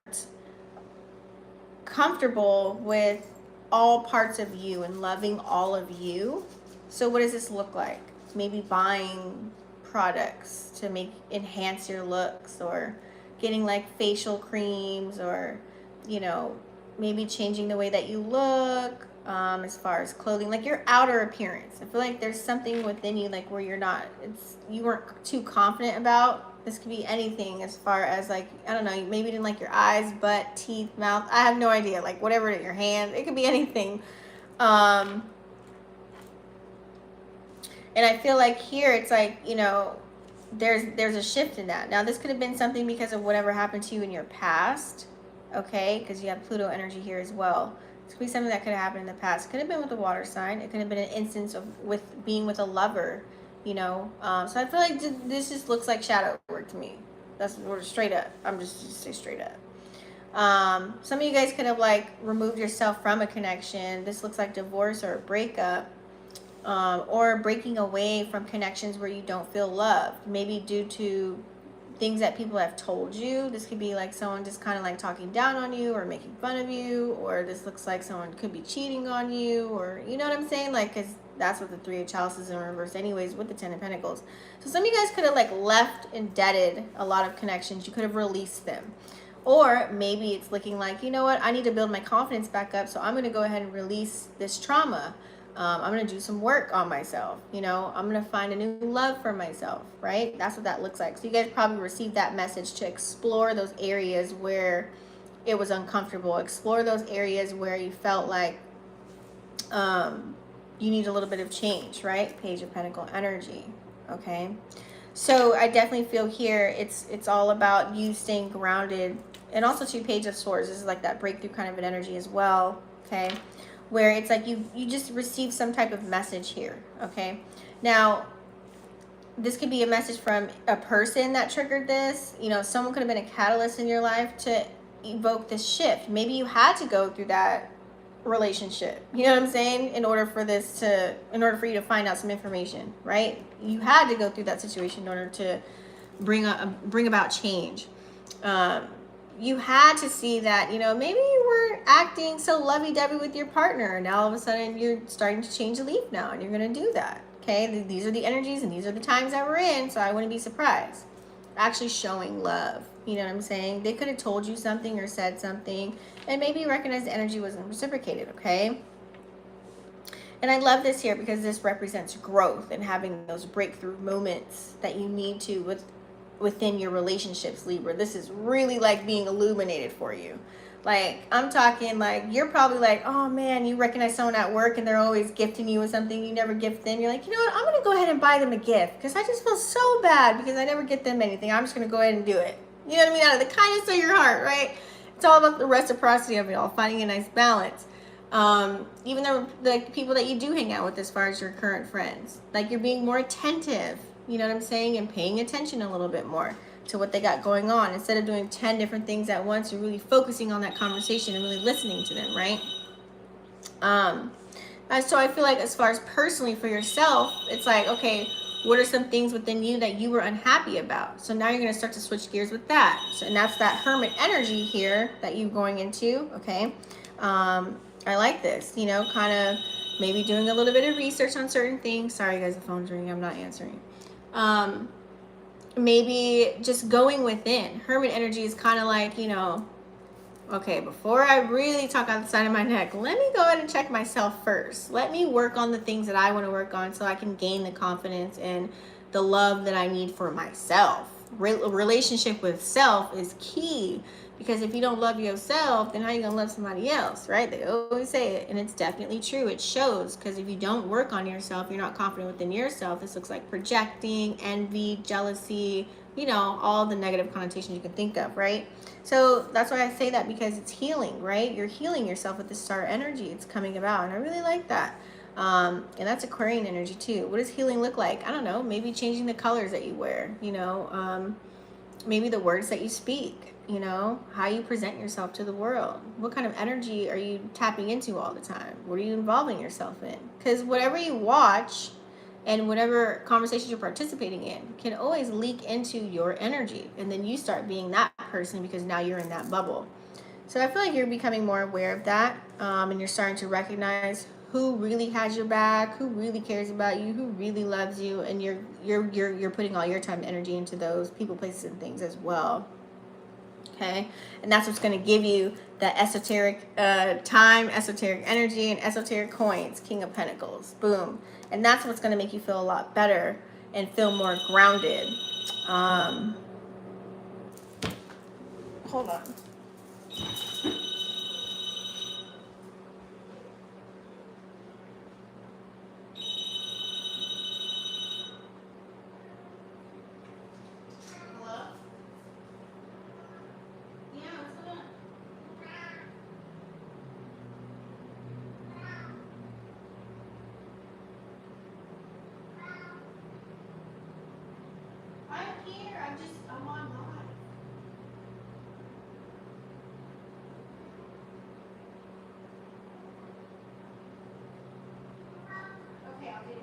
[SPEAKER 1] comfortable with all parts of you and loving all of you. So what does this look like? Maybe buying products to enhance your looks, or getting like facial creams, or, you know, maybe changing the way that you look, as far as clothing, like your outer appearance. I feel like there's something within you, like where you weren't too confident about. This could be anything as far as like, I don't know, maybe you didn't like your eyes, butt, teeth, mouth. I have no idea, like whatever, your hands, it could be anything. And I feel like here it's like, you know, there's a shift in that. Now, this could have been something because of whatever happened to you in your past, okay? Because you have Pluto energy here as well. This could be something that could have happened in the past. Could have been with a water sign. It could have been an instance of being with a lover, you know? So I feel like this just looks like shadow work to me. That's straight up. I'm just say straight up. Some of you guys could have like removed yourself from a connection. This looks like divorce or a breakup. Or breaking away from connections where you don't feel loved, maybe due to things that people have told you. This could be like someone just kind of like talking down on you or making fun of you, or this looks like someone could be cheating on you, or you know what I'm saying, like, because that's what the Three of Chalices in reverse anyways with the Ten of Pentacles. So some of you guys could have like left indebted a lot of connections. You could have released them. Or maybe it's looking like, you know what, I need to build my confidence back up, so I'm going to go ahead and release this trauma. I'm going to do some work on myself. You know, I'm going to find a new love for myself, right? That's what that looks like. So you guys probably received that message to explore those areas where it was uncomfortable. Explore those areas where you felt like you need a little bit of change, right? Page of Pentacle energy, okay? So I definitely feel here it's all about you staying grounded. And also to Page of Swords, this is like that breakthrough kind of an energy as well, okay? Where it's like you just received some type of message here, okay? Now, this could be a message from a person that triggered this. You know, someone could have been a catalyst in your life to evoke this shift. Maybe you had to go through that relationship, you know what I'm saying, in order for you to find out some information, right? You had to go through that situation in order to bring about change. You had to see that, you know, maybe you weren't acting so lovey-dovey with your partner, and now all of a sudden you're starting to change a leaf now, and you're going to do that, okay? These are the energies and these are the times that we're in, so I wouldn't be surprised. Actually showing love, you know what I'm saying? They could have told you something or said something, and maybe you recognize the energy wasn't reciprocated, okay? And I love this here because this represents growth and having those breakthrough moments that you need to within your relationships, Libra. This is really like being illuminated for you. Like, I'm talking like, you're probably like, oh man, you recognize someone at work and they're always gifting you with something you never gift them. You're like, you know what, I'm going to go ahead and buy them a gift because I just feel so bad because I never get them anything. I'm just going to go ahead and do it. You know what I mean? Out of the kindness of your heart, right? It's all about the reciprocity of it all, finding a nice balance. Even the people that you do hang out with as far as your current friends, like you're being more attentive, you know what I'm saying, and paying attention a little bit more to what they got going on. Instead of doing 10 different things at once, you're really focusing on that conversation and really listening to them, right? So I feel like as far as personally for yourself, it's like, okay, what are some things within you that you were unhappy about? So now you're going to start to switch gears with that. So, and that's that Hermit energy here that you're going into, okay? I like this, you know, kind of maybe doing a little bit of research on certain things. Sorry guys, the phone's ringing, I'm not answering. Maybe just going within. Hermit energy is kind of like, you know, okay, before I really talk outside of my neck, let me go ahead and check myself first. Let me work on the things that I want to work on so I can gain the confidence and the love that I need for myself. Relationship with self is key, because if you don't love yourself, then how are you going to love somebody else, right? They always say it, and it's definitely true. It shows, because if you don't work on yourself, you're not confident within yourself. This looks like projecting, envy, jealousy, you know, all the negative connotations you can think of, right? So that's why I say that, because it's healing, right? You're healing yourself with the star energy. It's coming about, and I really like that. And that's Aquarian energy too. What does healing look like? I don't know. Maybe changing the colors that you wear, you know, maybe the words that you speak, you know, how you present yourself to the world. What kind of energy are you tapping into all the time? What are you involving yourself in? Because whatever you watch and whatever conversations you're participating in can always leak into your energy, and then you start being that person because now you're in that bubble. So I feel like you're becoming more aware of that, and you're starting to recognize who really has your back, who really cares about you, who really loves you, and you're putting all your time and energy into those people, places, and things as well. Okay, and that's what's going to give you that esoteric time, esoteric energy, and esoteric coins. King of Pentacles, boom, and that's what's going to make you feel a lot better and feel more grounded. Hold on. I'm on live. Okay, I'll get it.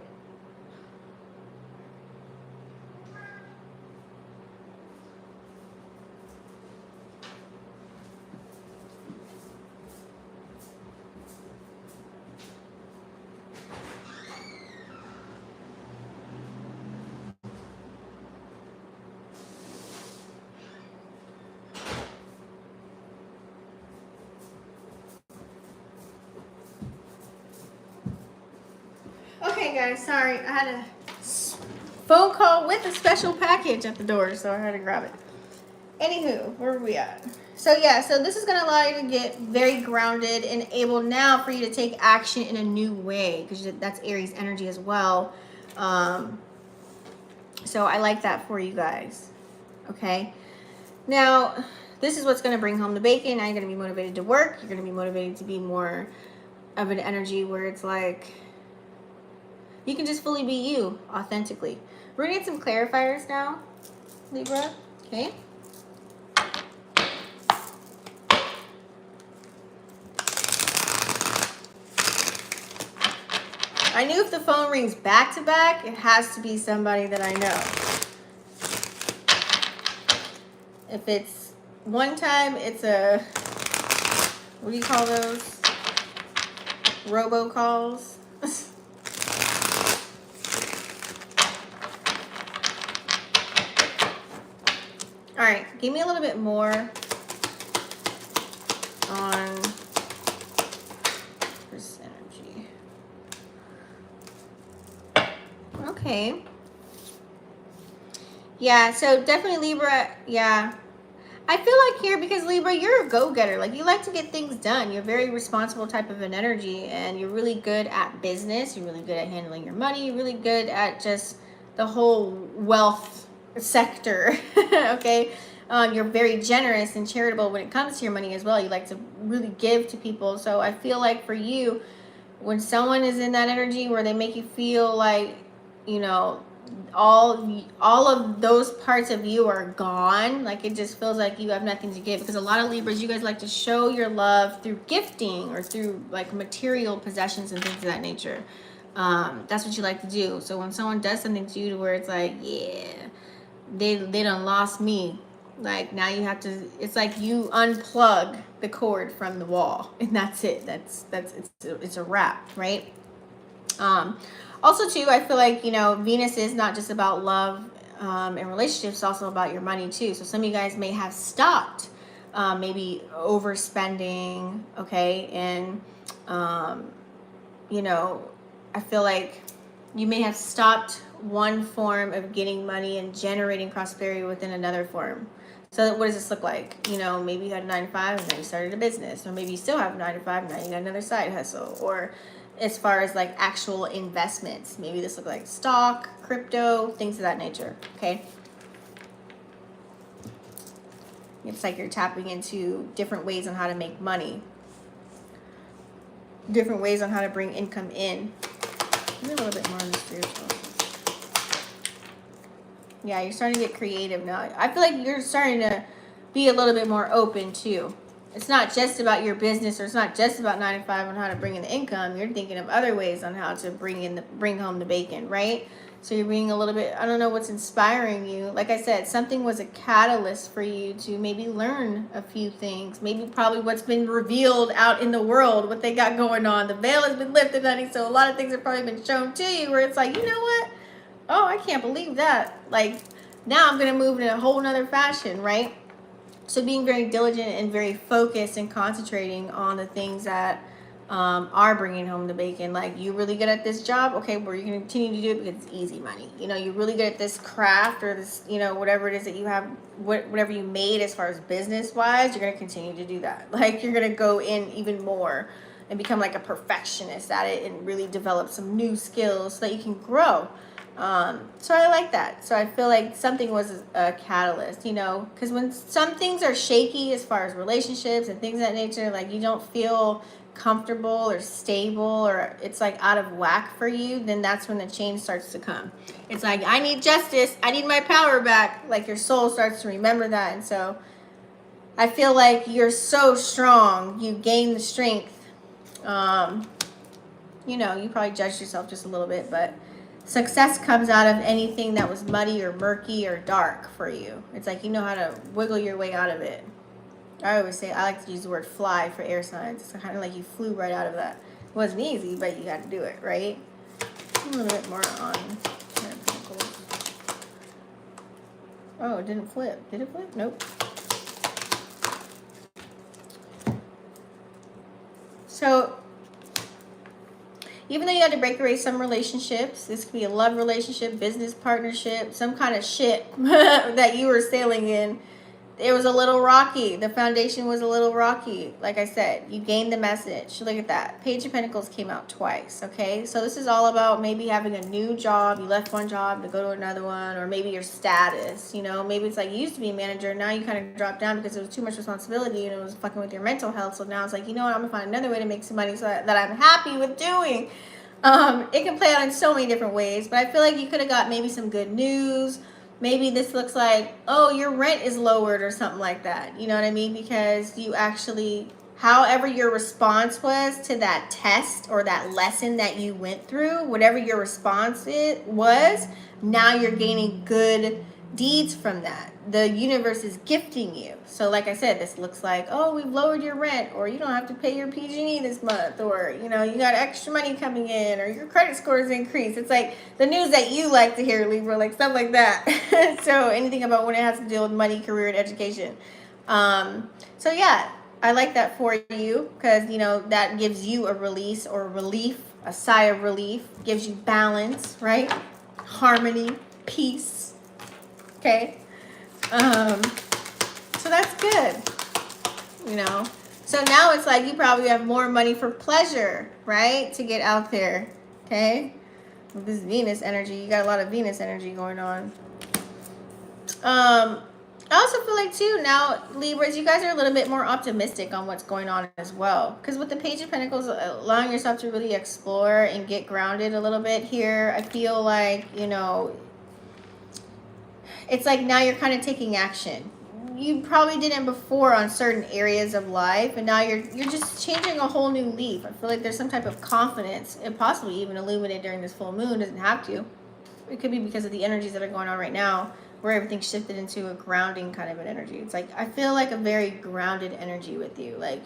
[SPEAKER 1] Okay, guys, sorry. I had a phone call with a special package at the door, so I had to grab it. Anywho, where are we at? So yeah, so this is going to allow you to get very grounded and able now for you to take action in a new way, because that's Aries energy as well. So I like that for you guys. Okay. Now, this is what's going to bring home the bacon. Now you're going to be motivated to work. You're going to be motivated to be more of an energy where it's like you can just fully be you authentically. We're going to get some clarifiers now, Libra. Okay. I knew if the phone rings back to back, it has to be somebody that I know. If it's one time, it's a, what do you call those? Robocalls. All right, give me a little bit more on this energy. Okay. Yeah, so definitely Libra, yeah. I feel like here, because Libra, you're a go-getter. Like, you like to get things done. You're a very responsible type of an energy, and you're really good at business. You're really good at handling your money. You're really good at just the whole wealth sector, okay? You're very generous and charitable when it comes to your money as well. You like to really give to people. So I feel like for you, when someone is in that energy where they make you feel like, you know, all of those parts of you are gone, like it just feels like you have nothing to give, because a lot of Libras, you guys like to show your love through gifting or through like material possessions and things of that nature. That's what you like to do. So when someone does something to you to where it's like, yeah, they done lost me, like now you have to, it's like you unplug the cord from the wall and that's it. It's a wrap, right? Also, too, I feel like, you know, Venus is not just about love and relationships, it's also about your money, too. So some of you guys may have stopped maybe overspending, okay? And, you know, I feel like you may have stopped one form of getting money and generating prosperity within another form. So what does this look like? You know, maybe you had a 9 to 5 and then you started a business, or maybe you still have a 9 to 5 now you got another side hustle. Or as far as like actual investments, maybe this look like stock, crypto, things of that nature. Okay, it's like you're tapping into different ways on how to make money, different ways on how to bring income in. Maybe a little bit more on the spiritual. Yeah, you're starting to get creative now. I feel like you're starting to be a little bit more open too. It's not just about your business, or it's not just about 9 to 5 on how to bring in the income. You're thinking of other ways on how to bring home the bacon, right? So you're being a little bit, I don't know what's inspiring you. Like I said, something was a catalyst for you to maybe learn a few things. Maybe probably what's been revealed out in the world, what they got going on. The veil has been lifted, honey. So a lot of things have probably been shown to you where it's like, you know what? Oh, I can't believe that. Like, now I'm going to move in a whole nother fashion, right? So being very diligent and very focused and concentrating on the things that are bringing home the bacon. Like, you're really good at this job. Okay, well, you're going to continue to do it because it's easy money. You know, you're really good at this craft or this, you know, whatever it is that you have, whatever you made as far as business-wise, you're going to continue to do that. Like, you're going to go in even more and become like a perfectionist at it and really develop some new skills so that you can grow. So I like that. So I feel like something was a catalyst, you know, because when some things are shaky as far as relationships and things of that nature, like you don't feel comfortable or stable, or it's like out of whack for you, then that's when the change starts to come. It's like, I need justice. I need my power back. Like your soul starts to remember that. And so I feel like you're so strong. You gain the strength. You know, you probably judged yourself just a little bit, but success comes out of anything that was muddy or murky or dark for you. It's like you know how to wiggle your way out of it. I always say, I like to use the word fly for air signs. It's kind of like you flew right out of that. It wasn't easy, but you got to do it, right? A little bit more on Pentacles. Oh, it didn't flip. Did it flip? Nope. So even though you had to break away some relationships, this could be a love relationship, business partnership, some kind of shit that you were sailing in, it was a little rocky. The foundation was a little rocky. Like I said, you gained the message. Look at that. Page of Pentacles came out twice, okay? So this is all about maybe having a new job. You left one job to go to another one, or maybe your status, you know? Maybe it's like you used to be a manager, now you kind of dropped down because it was too much responsibility and it was fucking with your mental health. So now it's like, you know what, I'm going to find another way to make some money so that I'm happy with doing. It can play out in so many different ways, but I feel like you could have got maybe some good news. Maybe this looks like, oh, your rent is lowered or something like that. You know what I mean? Because you actually, however your response was to that test or that lesson that you went through, whatever your response was, now you're gaining good deeds from that. The universe is gifting you. So like I said, this looks like, oh, we've lowered your rent, or you don't have to pay your PG&E this month, or, you know, you got extra money coming in, or your credit score is increased. It's like the news that you like to hear, Libra, like stuff like that. So anything about when it has to deal with money, career, and education. So yeah, I like that for you because, you know, that gives you a release or relief, a sigh of relief, gives you balance, right? Harmony, peace. Okay. So that's good, you know. So now it's like you probably have more money for pleasure, right? To get out there, okay? With this Venus energy, you got a lot of Venus energy going on. I also feel like too now, Libras, you guys are a little bit more optimistic on what's going on as well. Because with the Page of Pentacles, allowing yourself to really explore and get grounded a little bit here, I feel like, you know, it's like now you're kind of taking action. You probably didn't before on certain areas of life, and now you're just changing a whole new leaf. I feel like there's some type of confidence, and possibly even illuminated during this full moon. Doesn't have to. It could be because of the energies that are going on right now, where everything shifted into a grounding kind of an energy. It's like I feel like a very grounded energy with you. Like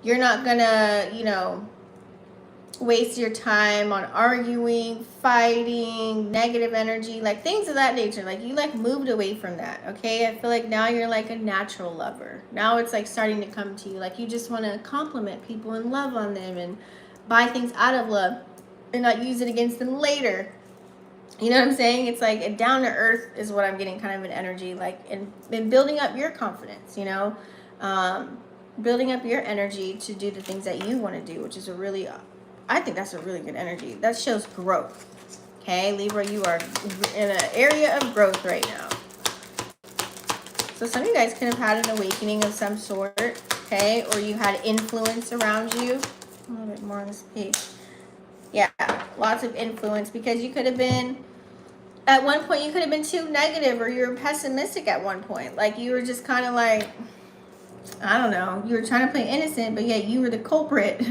[SPEAKER 1] you're not gonna, you know, waste your time on arguing, fighting, negative energy, like things of that nature. Like you like moved away from that, okay? I feel like now you're like a natural lover. Now it's like starting to come to you. Like you just want to compliment people and love on them and buy things out of love and not use it against them later. You know what I'm saying? It's like down to earth is what I'm getting, kind of an energy, like in building up your confidence, you know, building up your energy to do the things that you want to do, which is a really, I think that's a really good energy. That shows growth. Okay, Libra, you are in an area of growth right now. So some of you guys could have had an awakening of some sort, okay, or you had influence around you. A little bit more on this page. Yeah, lots of influence, because you could have been, at one point you could have been too negative, or you were pessimistic at one point. Like you were just kind of like, I don't know, you were trying to play innocent, but yet you were the culprit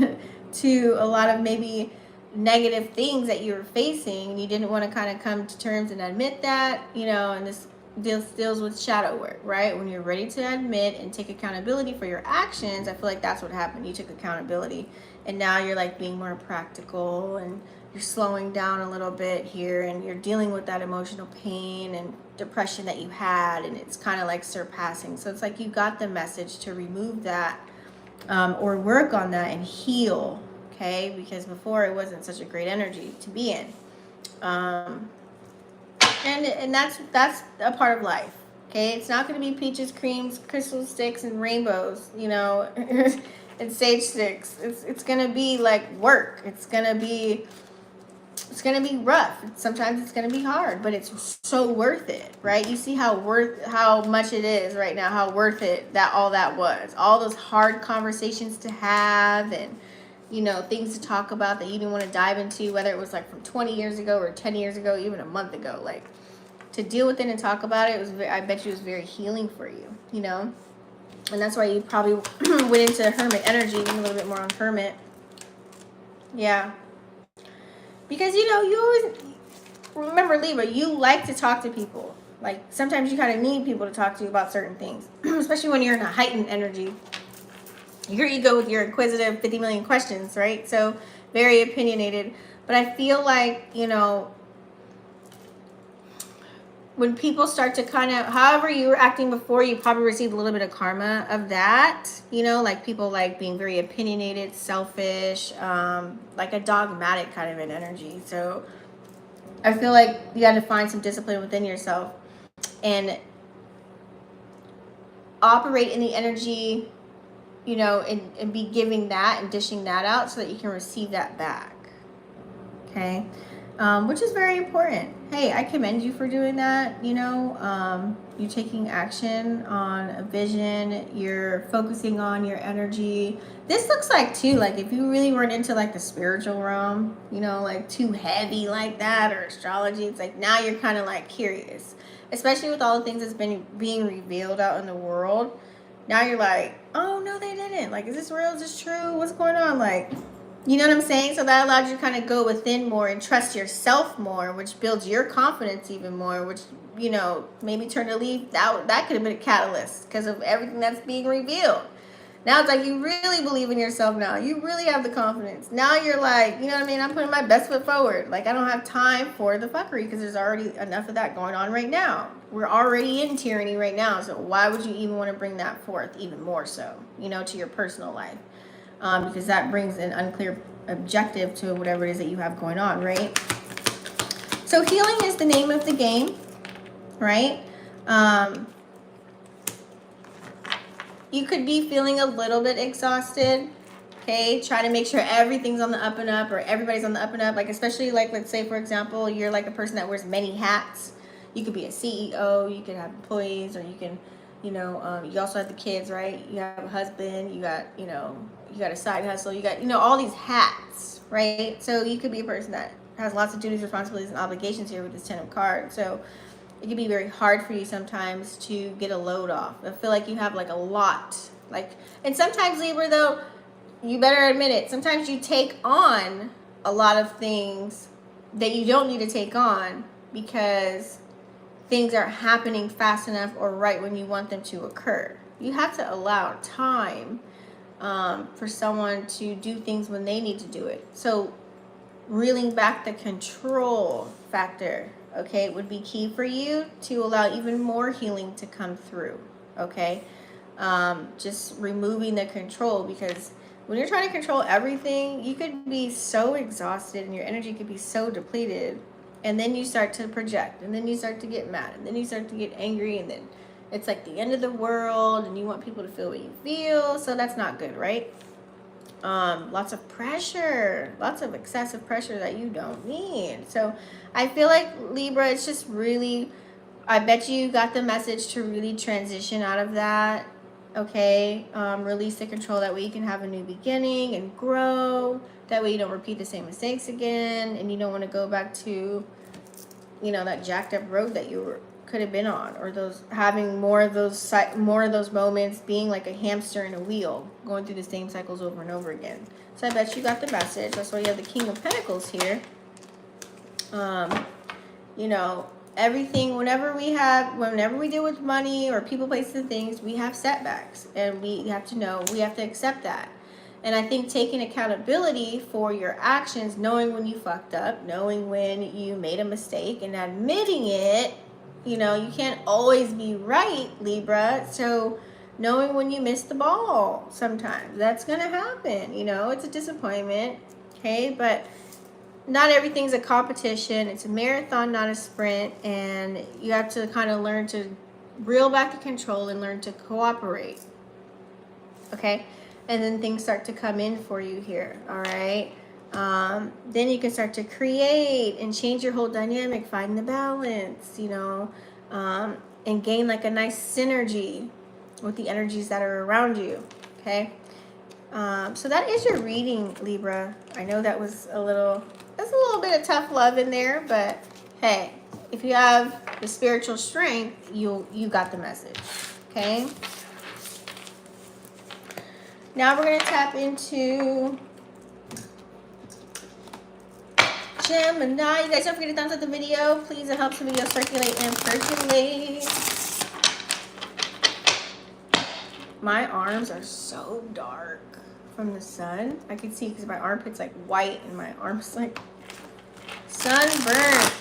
[SPEAKER 1] to a lot of maybe negative things that you were facing, and you didn't want to kind of come to terms and admit that, you know. And this deals with shadow work, right? When you're ready to admit and take accountability for your actions, I feel like that's what happened. You took accountability, and now you're like being more practical, and you're slowing down a little bit here, and you're dealing with that emotional pain and depression that you had, and it's kind of like surpassing. So it's like you got the message to remove that, or work on that and heal, okay? Because before it wasn't such a great energy to be in. And that's a part of life, okay? It's not going to be peaches, creams, crystal sticks, and rainbows, you know, and sage sticks. It's going to be like work. It's going to be rough. Sometimes it's going to be hard, but it's so worth it, right? You see how much it is right now, how worth it that all that was. All those hard conversations to have, and, you know, things to talk about that you didn't want to dive into, whether it was like from 20 years ago or 10 years ago, even a month ago. Like, to deal with it and talk about it, I bet you it was very healing for you, you know? And that's why you probably went into Hermit energy, a little bit more on Hermit. Yeah. Because, you know, you always, remember, Libra, you like to talk to people. Like, sometimes you kind of need people to talk to you about certain things, especially when you're in a heightened energy. Here you go with your inquisitive 50 million questions, right? So, very opinionated. But I feel like, you know, when people start to kind of, however you were acting before, you probably received a little bit of karma of that, you know, like people like being very opinionated, selfish, like a dogmatic kind of an energy. So I feel like you got to find some discipline within yourself and operate in the energy, you know, and be giving that and dishing that out so that you can receive that back. Okay. Which is very important. Hey, I commend you for doing that. You know, you're taking action on a vision. You're focusing on your energy. This looks like, too, like if you really weren't into like the spiritual realm, you know, like too heavy like that, or astrology, it's like now you're kind of like curious, especially with all the things that's been being revealed out in the world. Now you're like, oh, no, they didn't. Like, is this real? Is this true? What's going on? Like, you know what I'm saying? So that allows you to kind of go within more and trust yourself more, which builds your confidence even more, which, you know, maybe turn to leave. That could have been a catalyst because of everything that's being revealed. Now it's like you really believe in yourself now. You really have the confidence. Now you're like, you know what I mean? I'm putting my best foot forward. Like, I don't have time for the fuckery because there's already enough of that going on right now. We're already in tyranny right now. So why would you even want to bring that forth even more so, you know, to your personal life? Because that brings an unclear objective to whatever it is that you have going on, right? So healing is the name of the game, right? You could be feeling a little bit exhausted, okay? Try to make sure everything's on the up and up, or everybody's on the up and up. Like, especially like, let's say, for example, you're like a person that wears many hats. You could be a CEO, you could have employees, or you can, you know, you also have the kids, right? You have a husband, you got, you know, you got a side hustle, you got, you know, all these hats, right? So you could be a person that has lots of duties, responsibilities, and obligations here with this 10 of cards. So it can be very hard for you sometimes to get a load off. I feel like you have like a lot, like, and sometimes, Libra, though, you better admit it, sometimes you take on a lot of things that you don't need to take on because things aren't happening fast enough or right when you want them to occur. You have to allow time for someone to do things when they need to do it. So reeling back the control factor, okay, would be key for you to allow even more healing to come through, okay? Just removing the control, because when you're trying to control everything, you could be so exhausted and your energy could be so depleted, and then you start to project, and then you start to get mad, and then you start to get angry, and then it's like the end of the world, and you want people to feel what you feel, so that's not good, right? Lots of pressure, lots of excessive pressure that you don't need. So I feel like Libra, it's just really, I bet you got the message to really transition out of that, okay? Release the control, that way you can have a new beginning and grow. That way you don't repeat the same mistakes again, and you don't want to go back to, you know, that jacked up road that you could have been on, or those, having more of those moments, being like a hamster in a wheel, going through the same cycles over and over again. So I bet you got the message. That's why you have the King of Pentacles here. You know, everything, whenever we deal with money or people, places, and things, we have setbacks, and we have to know, we have to accept that. And I think taking accountability for your actions, knowing when you fucked up, knowing when you made a mistake, and admitting it. You know, you can't always be right, Libra. So knowing when you miss the ball, sometimes that's going to happen. You know, it's a disappointment. Okay. But not everything's a competition. It's a marathon, not a sprint. And you have to kind of learn to reel back the control and learn to cooperate. Okay. And then things start to come in for you here. All right. Then you can start to create and change your whole dynamic, find the balance, you know, and gain like a nice synergy with the energies that are around you. Okay. So that is your reading, Libra. I know that was there's a little bit of tough love in there, but hey, if you have the spiritual strength, you got the message. Okay. Now we're going to tap into Gemini. You guys don't forget to thumbs up the video. Please, it helps the video circulate and percolate. My arms are so dark from the sun. I can see because my armpit's like white and my arm's like sunburned.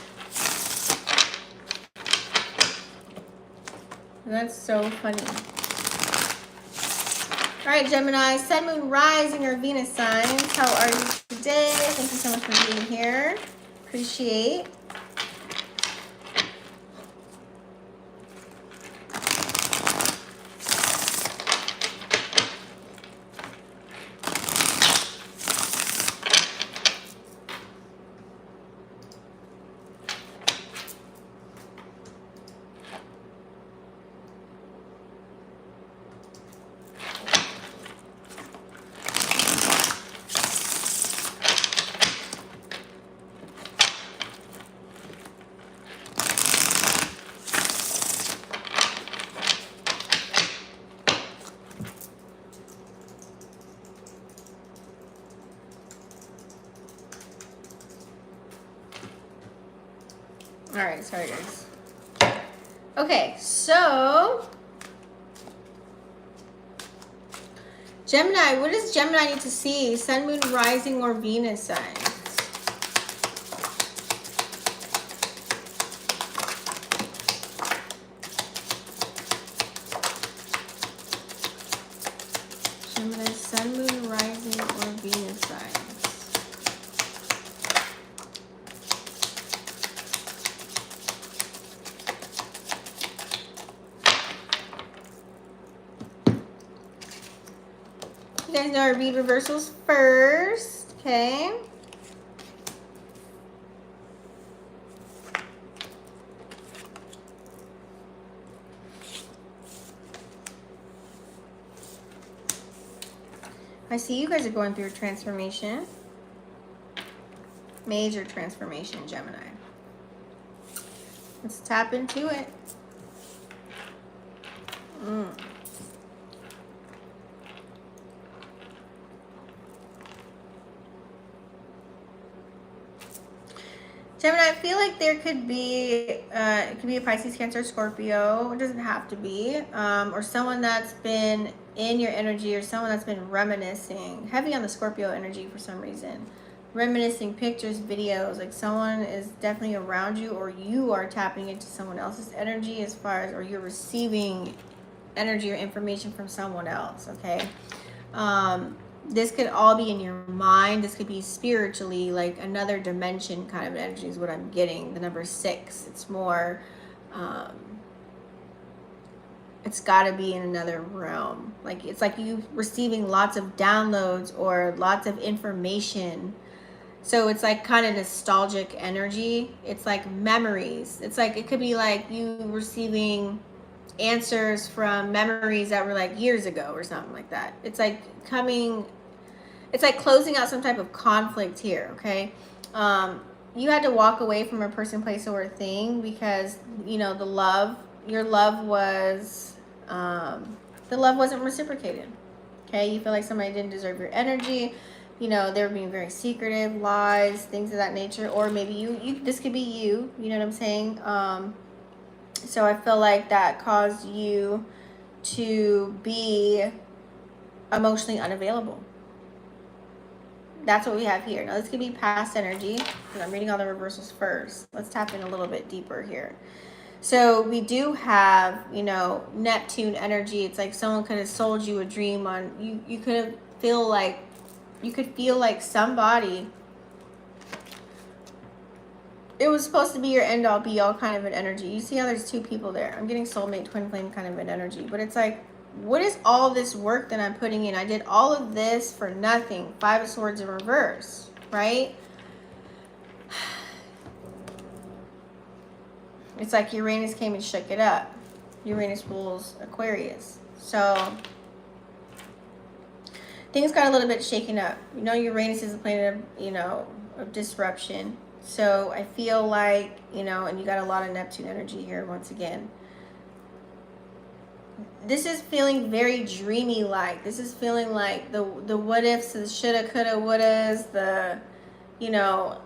[SPEAKER 1] And that's so funny. All right, Gemini, Sun, Moon, Rising, or Venus signs. How are you today? Thank you so much for being here. Appreciate. All right, sorry guys. Okay, so Gemini, what does Gemini need to see? Sun, Moon, Rising, or Venus signs? Gemini, Sun, Moon, Rising, or Venus signs? You guys know I read reversals first, okay? I see you guys are going through a transformation. Major transformation, Gemini. Let's tap into it. Gemini, I feel like there could be, it could be a Pisces, Cancer, Scorpio. It doesn't have to be. Or someone that's been in your energy, or someone that's been reminiscing, heavy on the Scorpio energy for some reason, reminiscing pictures, videos, like someone is definitely around you, or you are tapping into someone else's energy as far as, or you're receiving energy or information from someone else, okay? This could all be in your mind. This could be spiritually, like another dimension kind of energy is what I'm getting. The number 6, it's more, it's got to be in another realm. Like, it's like you receiving lots of downloads or lots of information. So it's like kind of nostalgic energy. It's like memories. It's like, it could be like you receiving answers from memories that were like years ago or something like that. It's like coming, it's like closing out some type of conflict here, okay? You had to walk away from a person, place, or thing because, you know, your love was, the love wasn't reciprocated, okay? You feel like somebody didn't deserve your energy. You know, they were being very secretive, lies, things of that nature. Or maybe you this could be you know what I'm saying? So I feel like that caused you to be emotionally unavailable. That's what we have here. Now, this could be past energy, and I'm reading all the reversals first. Let's tap in a little bit deeper here. So we do have, you know, Neptune energy. It's like someone could have sold you a dream on, you could have feel like somebody, it was supposed to be your end all be all kind of an energy. You see how there's 2 people there. I'm getting soulmate, twin flame kind of an energy. But it's like, what is all this work that I'm putting in? I did all of this for nothing. 5 of Swords in reverse, right? It's like Uranus came and shook it up. Uranus rules Aquarius. So things got a little bit shaken up. You know, Uranus is a planet of, you know, of disruption. So I feel like, you know, and you got a lot of Neptune energy here once again. This is feeling very dreamy like. This is feeling like the what ifs, the shoulda, coulda, wouldas, the, you know,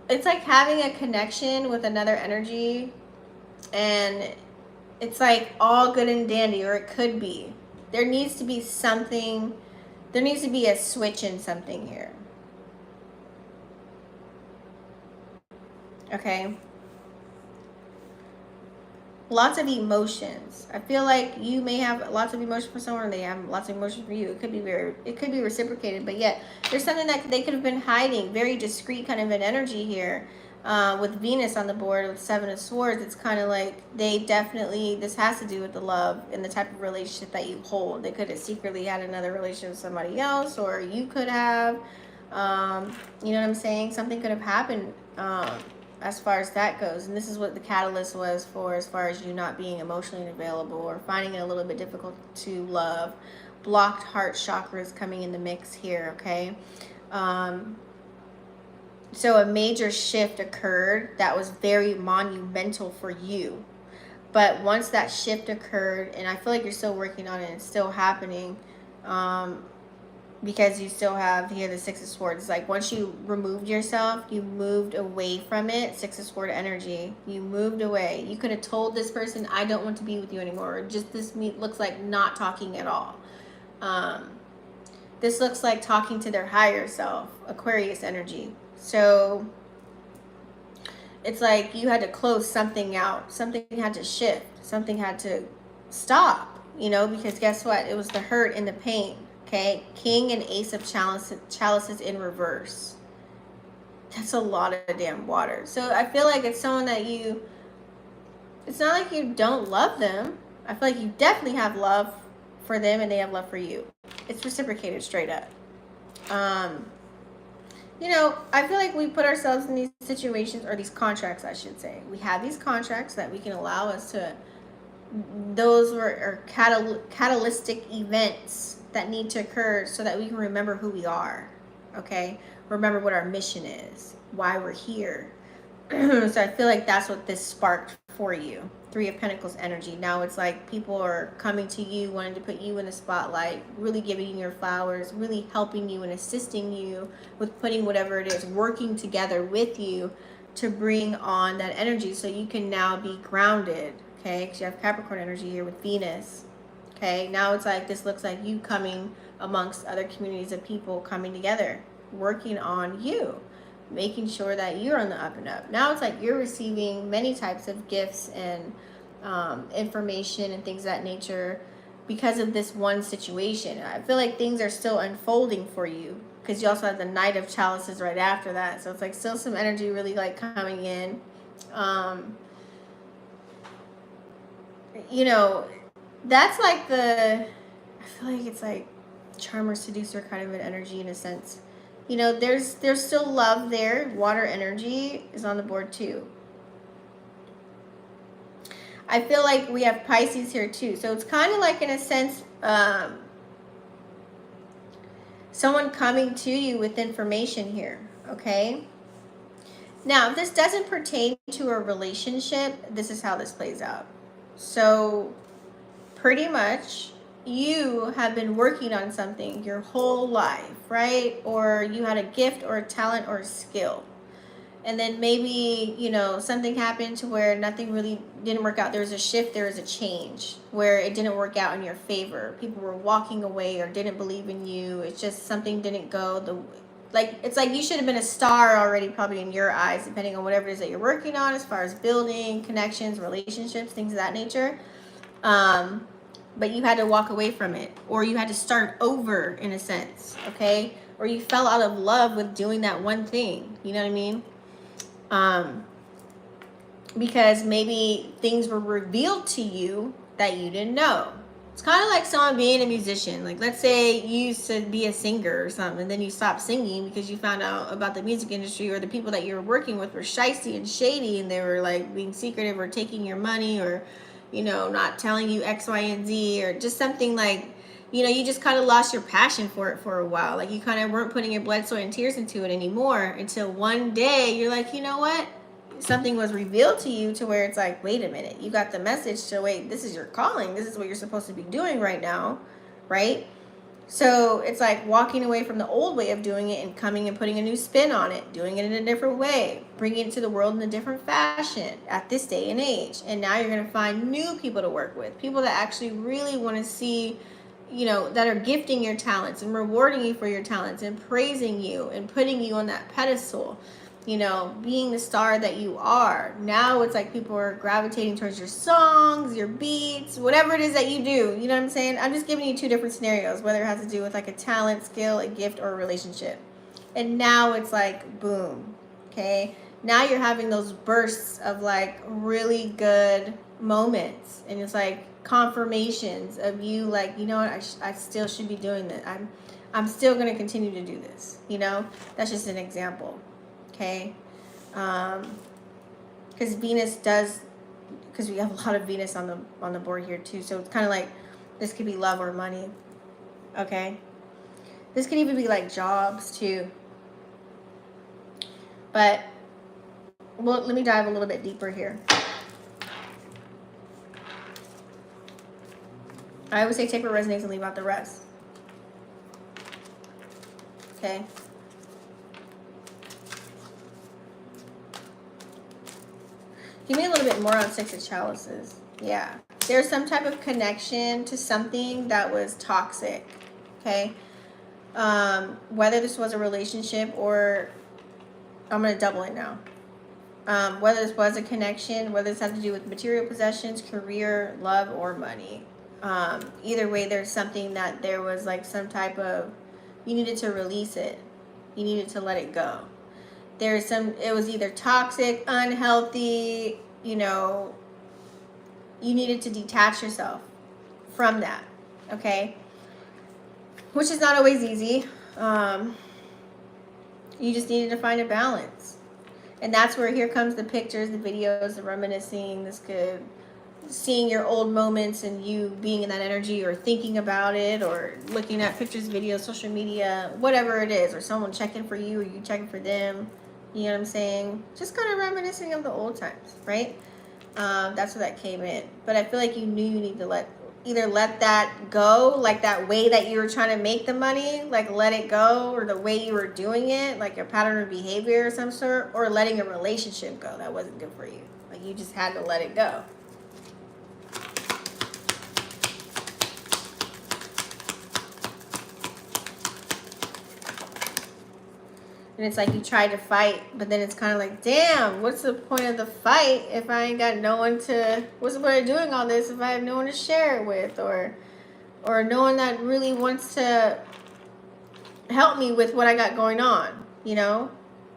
[SPEAKER 1] it's like having a connection with another energy, and it's like all good and dandy, or it could be. There needs to be something, there needs to be a switch in something here. Okay? Lots of emotions. I feel like you may have lots of emotion for someone, or they have lots of emotion for you. It could be reciprocated, but yet there's something that they could have been hiding. Very discreet kind of an energy here. With Venus on the board with 7 of Swords, it's kind of like they definitely, this has to do with the love and the type of relationship that you hold. They could have secretly had another relationship with somebody else, or you could have, you know what I'm saying? Something could have happened as far as that goes. And this is what the catalyst was for, as far as you not being emotionally available or finding it a little bit difficult to love. Blocked heart chakras coming in the mix here, okay? So a major shift occurred that was very monumental for you. But once that shift occurred, and I feel like you're still working on it, it's still happening, because you still have here the 6 of Swords. It's like once you removed yourself, you moved away from it. 6 of Swords energy. You moved away. You could have told this person, I don't want to be with you anymore. Or just this looks like not talking at all. This looks like talking to their higher self. Aquarius energy. So it's like you had to close something out. Something had to shift. Something had to stop, you know, because guess what? It was the hurt and the pain, okay? King and Ace of Chalices in reverse. That's a lot of damn water. So I feel like it's someone that you, it's not like you don't love them. I feel like you definitely have love for them and they have love for you. It's reciprocated straight up. You know, I feel like we put ourselves in these situations, or these contracts, I should say. We have these contracts that we can allow us to, those are catalytic events that need to occur so that we can remember who we are, okay? Remember what our mission is, why we're here. So I feel like that's what this sparked for you. 3 of Pentacles energy. Now it's like people are coming to you, wanting to put you in the spotlight, really giving you your flowers, really helping you and assisting you with putting whatever it is, working together with you to bring on that energy so you can now be grounded, okay? Because you have Capricorn energy here with Venus. Okay, now it's like, this looks like you coming amongst other communities of people coming together, working on you, making sure that you're on the up and up. Now it's like you're receiving many types of gifts and information and things of that nature because of this one situation. I feel like things are still unfolding for you, because you also have the Knight of Chalices right after that. So it's like still some energy really like coming in. You know, that's like I feel like it's like charmer, seducer kind of an energy in a sense. You know, there's still love there. Water energy is on the board too. I feel like we have Pisces here too. So it's kind of like, in a sense, someone coming to you with information here, okay? Now, if this doesn't pertain to a relationship, this is how this plays out. So pretty much you have been working on something your whole life, right? Or you had a gift or a talent or a skill. And then maybe, you know, something happened to where nothing really didn't work out. There was a shift, there was a change where it didn't work out in your favor. People were walking away or didn't believe in you. It's just something didn't go it's like you should have been a star already, probably in your eyes, depending on whatever it is that you're working on as far as building, connections, relationships, things of that nature. But you had to walk away from it, or you had to start over in a sense, okay? Or you fell out of love with doing that one thing, you know what I mean? Because maybe things were revealed to you that you didn't know. It's kind of like someone being a musician. Like, let's say you used to be a singer or something, and then you stopped singing because you found out about the music industry, or the people that you were working with were shysty and shady, and they were like being secretive or taking your money, or, you know, not telling you X, Y, and Z, or just something like, you know, you just kind of lost your passion for it for a while. Like, you kind of weren't putting your blood, sweat, and tears into it anymore, until one day you're like, you know what? Something was revealed to you to where it's like, wait a minute, you got the message to, wait, this is your calling. This is what you're supposed to be doing right now, right? So it's like walking away from the old way of doing it and coming and putting a new spin on it, doing it in a different way, bringing it to the world in a different fashion at this day and age. And now you're going to find new people to work with, people that actually really want to see, you know, that are gifting your talents and rewarding you for your talents and praising you and putting you on that pedestal, you know, being the star that you are. Now it's like people are gravitating towards your songs, your beats, whatever it is that you do. You know what I'm saying? I'm just giving you two different scenarios, whether it has to do with like a talent, skill, a gift, or a relationship. And now it's like, boom, okay? Now you're having those bursts of like really good moments. And it's like confirmations of you like, you know what, I still should be doing this. I'm still going to continue to do this, you know? That's just an example. Okay, because Venus does, because we have a lot of Venus on the board here too. So it's kind of like this could be love or money. Okay, this could even be like jobs too. But well, let me dive a little bit deeper here. I always say take what resonates and leave out the rest. Okay. Give me a little bit more on Six of Chalices. Yeah. There's some type of connection to something that was toxic. Okay. Whether this was a relationship or, I'm going to double it now. Whether this was a connection, whether this has to do with material possessions, career, love, or money. Either way, there's something that there was like some type of, you needed to release it. You needed to let it go. There's it was either toxic, unhealthy, you know, you needed to detach yourself from that, okay? Which is not always easy. You just needed to find a balance. And that's where here comes the pictures, the videos, the reminiscing, seeing your old moments and you being in that energy or thinking about it or looking at pictures, videos, social media, whatever it is, or someone checking for you or you checking for them. You know what I'm saying? Just kind of reminiscing of the old times, right? That's where that came in. But I feel like you knew you need to either let that go, like that way that you were trying to make the money, like let it go, or the way you were doing it, like your pattern of behavior or some sort, or letting a relationship go that wasn't good for you. Like you just had to let it go. And it's like you tried to fight, but then it's kind of like, damn, what's the point of the fight if I ain't got no one to, what's the point of doing all this if I have no one to share it with, or no one that really wants to help me with what I got going on, you know?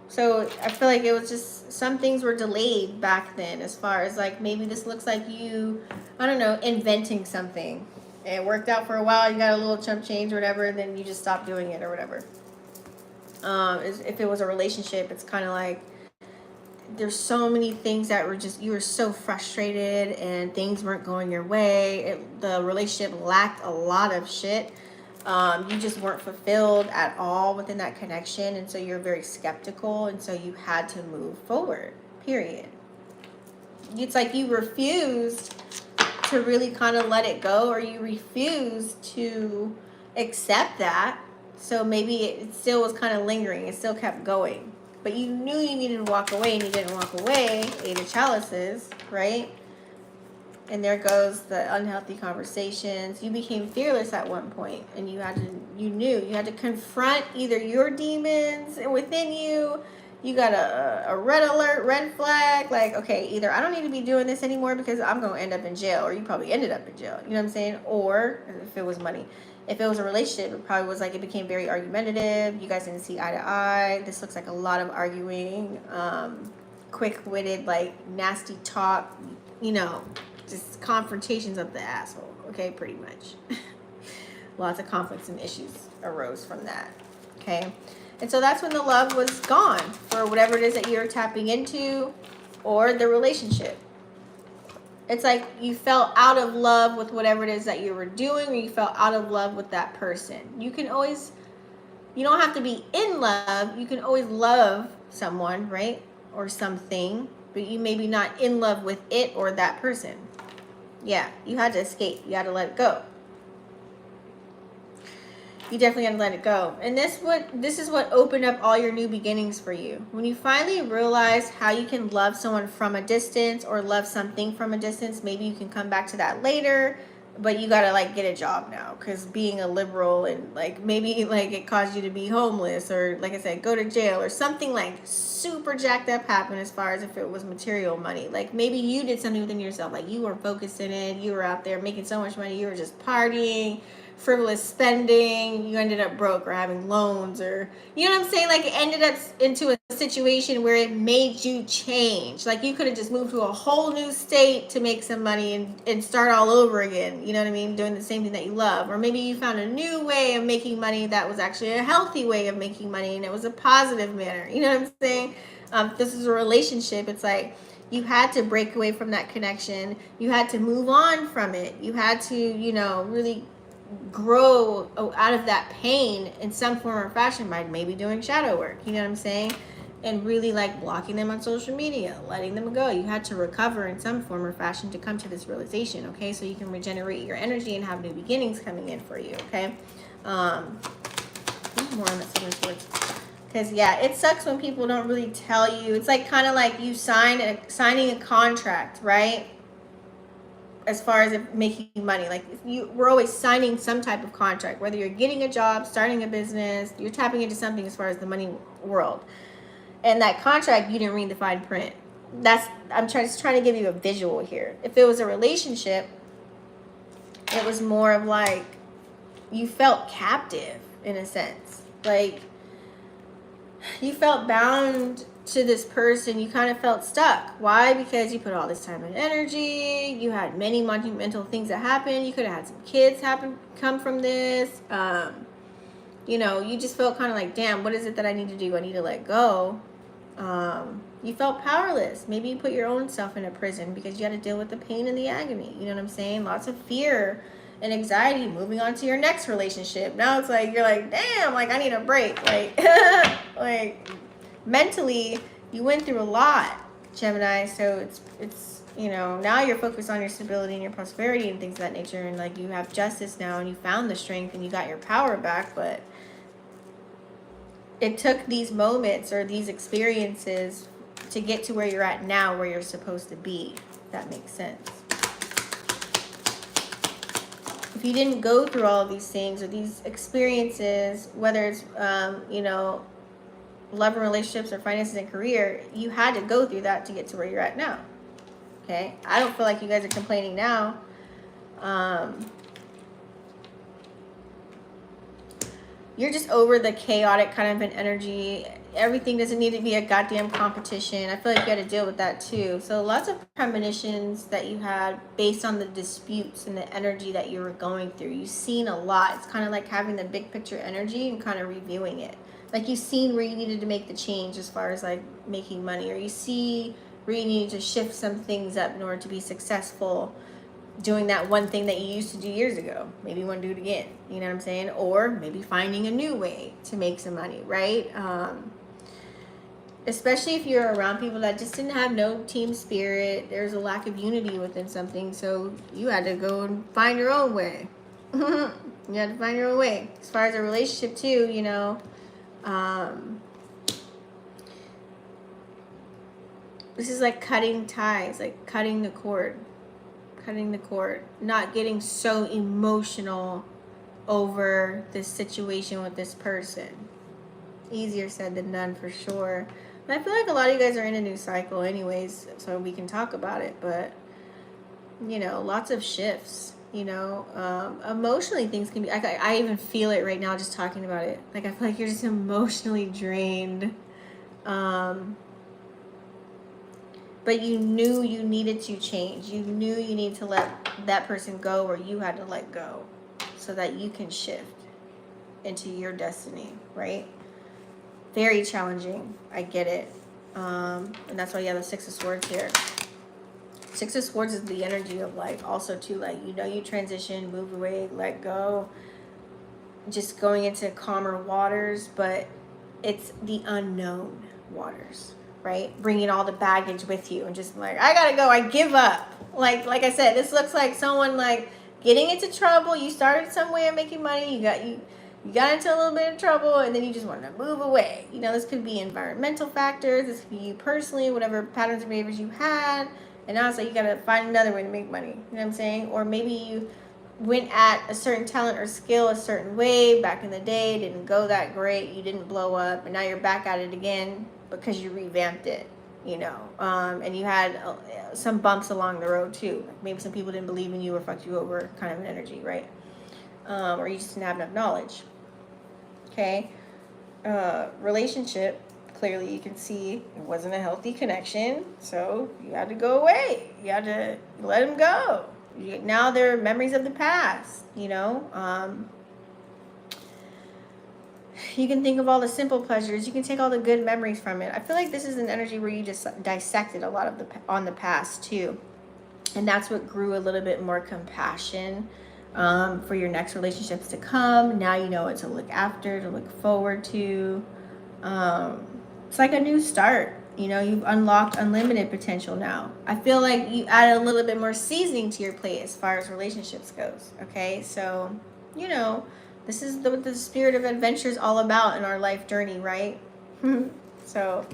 [SPEAKER 1] So I feel like it was just, some things were delayed back then, as far as like, maybe this looks like you, I don't know, inventing something. It worked out for a while, you got a little chump change or whatever, and then you just stopped doing it or whatever. If it was a relationship, it's kind of like, there's so many things that were just, you were so frustrated and things weren't going your way. The relationship lacked a lot of shit. You just weren't fulfilled at all within that connection, and so you're very skeptical, and so you had to move forward, period. It's like you refused to really kind of let it go, or you refused to accept that. So maybe it still was kind of lingering, it still kept going, but you knew you needed to walk away, and you didn't walk away. Eight of Chalices, right? And there goes the unhealthy conversations. You became fearless at one point, and you knew you had to confront either your demons within you. You got a red alert, red flag, like, okay, either I don't need to be doing this anymore because I'm going to end up in jail, or you probably ended up in jail, you know what I'm saying? Or if it was money. If it was a relationship, it probably was like, it became very argumentative. You guys didn't see eye to eye. This looks like a lot of arguing, quick-witted, like nasty talk, you know, just confrontations of the asshole, okay, pretty much. Lots of conflicts and issues arose from that, okay? And so that's when the love was gone for whatever it is that you're tapping into, or the relationship. It's like you fell out of love with whatever it is that you were doing, or you fell out of love with that person. You don't have to be in love. You can always love someone, right? Or something, but you may be not in love with it or that person. Yeah, you had to escape. You had to let it go. You definitely got to let it go. And this is what opened up all your new beginnings for you. When you finally realize how you can love someone from a distance, or love something from a distance, maybe you can come back to that later, but you got to like get a job now, because being a liberal, and like maybe like it caused you to be homeless, or like I said, go to jail, or something like super jacked up happened, as far as if it was material money. Like maybe you did something within yourself, like you were focused in it, you were out there making so much money, you were just partying, frivolous spending, you ended up broke or having loans, or you know what I'm saying, like it ended up into a situation where it made you change. Like you could have just moved to a whole new state to make some money and start all over again, you know what I mean, doing the same thing that you love. Or maybe you found a new way of making money that was actually a healthy way of making money, and it was a positive manner, you know what I'm saying. This is a relationship. It's like you had to break away from that connection, you had to move on from it, you had to, you know, really grow out of that pain in some form or fashion by maybe doing shadow work, you know what I'm saying, and really like blocking them on social media, letting them go. You had to recover in some form or fashion to come to this realization, okay, so you can regenerate your energy and have new beginnings coming in for you, okay. More on that Seven of Swords, because yeah, it sucks when people don't really tell you. It's like kind of like you signing a contract, right? As far as making money, like we're always signing some type of contract, whether you're getting a job, starting a business, you're tapping into something as far as the money world. And that contract, you didn't read the fine print. I'm just trying to give you a visual here. If it was a relationship, it was more of like you felt captive in a sense. Like you felt bound to this person. You kind of felt stuck. Why? Because you put all this time and energy. You had many monumental things that happened. You could have had some kids come from this. You know, you just felt kind of like, damn, what is it that I need to do? I need to let go. You felt powerless. Maybe you put your own self in a prison because you had to deal with the pain and the agony. You know what I'm saying? Lots of fear and anxiety. Moving on to your next relationship. Now it's like you're like, damn, like I need a break. Like, like mentally, you went through a lot, Gemini. So it's you know, now you're focused on your stability and your prosperity and things of that nature, and like you have justice now, and you found the strength and you got your power back, but it took these moments or these experiences to get to where you're at now, where you're supposed to be. If that makes sense. If you didn't go through all of these things or these experiences, whether it's, you know, love and relationships or finances and career, you had to go through that to get to where you're at now. Okay? I don't feel like you guys are complaining now. You're just over the chaotic kind of an energy. Everything doesn't need to be a goddamn competition. I feel like you had to deal with that too. So lots of premonitions that you had based on the disputes and the energy that you were going through. You've seen a lot. It's kind of like having the big picture energy and kind of reviewing it. Like you've seen where you needed to make the change as far as like making money, or you see where you need to shift some things up in order to be successful doing that one thing that you used to do years ago. Maybe you want to do it again, you know what I'm saying? Or maybe finding a new way to make some money, right? Especially if you're around people that just didn't have no team spirit. There's a lack of unity within something, so you had to go and find your own way. You had to find your own way. As far as a relationship too, you know, this is like cutting ties, like cutting the cord, not getting so emotional over this situation with this person. Easier said than done for sure. But I feel like a lot of you guys are in a new cycle anyways, so we can talk about it. But, you know, lots of shifts, you know. Emotionally, things can be, I even feel it right now just talking about it. Like, I feel like you're just emotionally drained. But you knew you needed to change. You knew you needed to let that person go, or you had to let go so that you can shift into your destiny, right? Very challenging. I get it. And that's why you have the Six of Swords here. Six of Swords is the energy of life also too. Like, you know, you transition, move away, let go. Just going into calmer waters, but it's the unknown waters. Right? Bringing all the baggage with you and just like, I gotta go, I give up. Like I said, this looks like someone like getting into trouble. You started some way of making money. You got into a little bit of trouble, and then you just want to move away. You know, this could be environmental factors. This could be you personally, whatever patterns and behaviors you had. And now it's like you gotta find another way to make money. You know what I'm saying? Or maybe you went at a certain talent or skill a certain way back in the day, didn't go that great, you didn't blow up, and now you're back at it again because you revamped it, you know, and you had some bumps along the road too. Maybe some people didn't believe in you or fucked you over, kind of an energy, right? Or you just didn't have enough knowledge. Okay. Relationship, clearly you can see it wasn't a healthy connection, so you had to go away. You had to let them go. Now they're memories of the past, you know. You can think of all the simple pleasures. You can take all the good memories from it. I feel like this is an energy where you just dissected a lot of the past too. And that's what grew a little bit more compassion for your next relationships to come. Now you know what to look after, to look forward to. It's like a new start. You know, you've unlocked unlimited potential now. I feel like you added a little bit more seasoning to your plate as far as relationships goes. Okay, so, you know, this is what the spirit of adventure is all about in our life journey, right? So,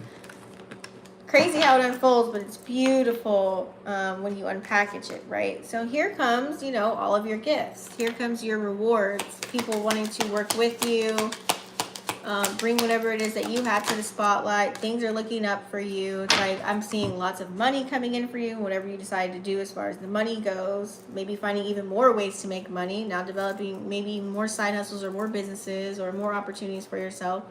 [SPEAKER 1] crazy how it unfolds, but it's beautiful when you unpackage it, right? So here comes, you know, all of your gifts. Here comes your rewards. People wanting to work with you. Bring whatever it is that you have to the spotlight. Things are looking up for you. It's like I'm seeing lots of money coming in for you, whatever you decide to do as far as the money goes. Maybe finding even more ways to make money. Now developing maybe more side hustles or more businesses or more opportunities for yourself.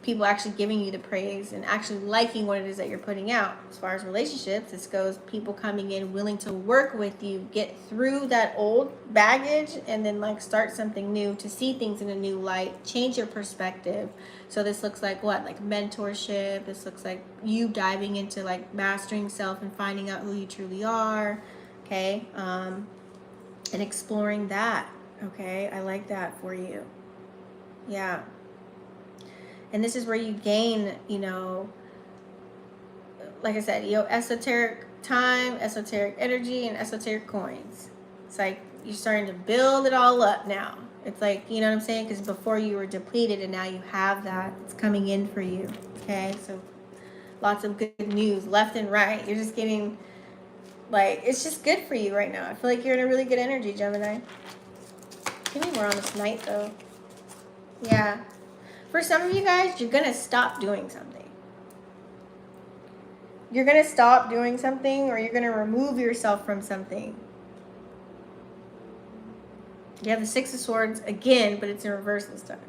[SPEAKER 1] People actually giving you the praise and actually liking what it is that you're putting out. As far as relationships, this goes people coming in willing to work with you, get through that old baggage, and then like start something new, to see things in a new light, change your perspective. So this looks like what? Like mentorship. This looks like you diving into like mastering self and finding out who you truly are. Okay. And exploring that. Okay. I like that for you. Yeah. And this is where you gain, you know, like I said, you know, esoteric time, esoteric energy, and esoteric coins. It's like you're starting to build it all up now. It's like, you know what I'm saying? Because before you were depleted and now you have that. It's coming in for you. Okay? So lots of good news left and right. You're just getting, like, it's just good for you right now. I feel like you're in a really good energy, Gemini. Give me more on this night, though. Yeah. For some of you guys, you're going to stop doing something. You're going to stop doing something, or you're going to remove yourself from something. You have the Six of Swords again, but it's in reverse this time.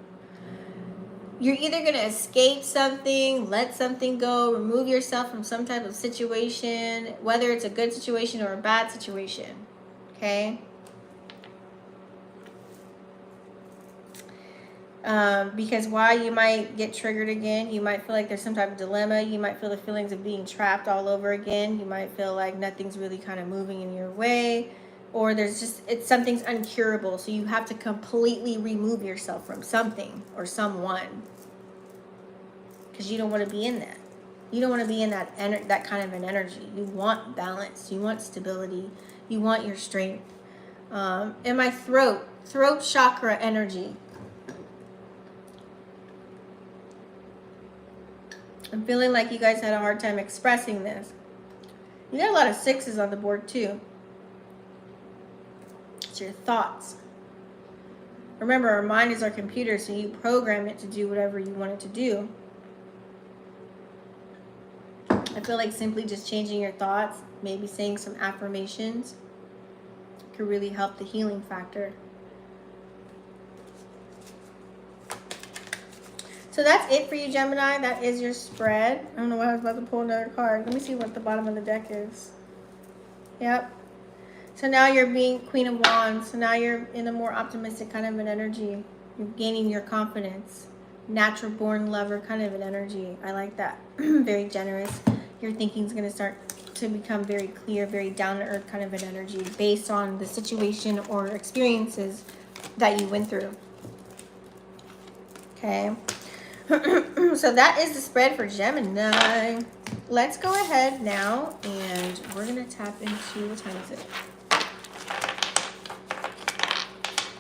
[SPEAKER 1] You're either going to escape something, let something go, remove yourself from some type of situation, whether it's a good situation or a bad situation. Okay? Because why you might get triggered again, you might feel like there's some type of dilemma, you might feel the feelings of being trapped all over again, you might feel like nothing's really kind of moving in your way, or there's just, something's uncurable, so you have to completely remove yourself from something or someone, because you don't want to be in that. You don't want to be in that that kind of an energy. You want balance, you want stability, you want your strength. In my throat chakra energy, I'm feeling like you guys had a hard time expressing this. You got a lot of sixes on the board too. It's your thoughts. Remember, our mind is our computer, so you program it to do whatever you want it to do. I feel like simply just changing your thoughts, maybe saying some affirmations, could really help the healing factor. So that's it for you, Gemini. That is your spread. I don't know why I was about to pull another card. Let me see what the bottom of the deck is. Yep. So now you're being Queen of Wands. So now you're in a more optimistic kind of an energy. You're gaining your confidence. Natural born lover kind of an energy. I like that. Very generous. Your thinking's going to start to become very clear, very down to earth kind of an energy based on the situation or experiences that you went through. Okay. So that is the spread for Gemini. Let's go ahead now and we're going to tap into, what time is it?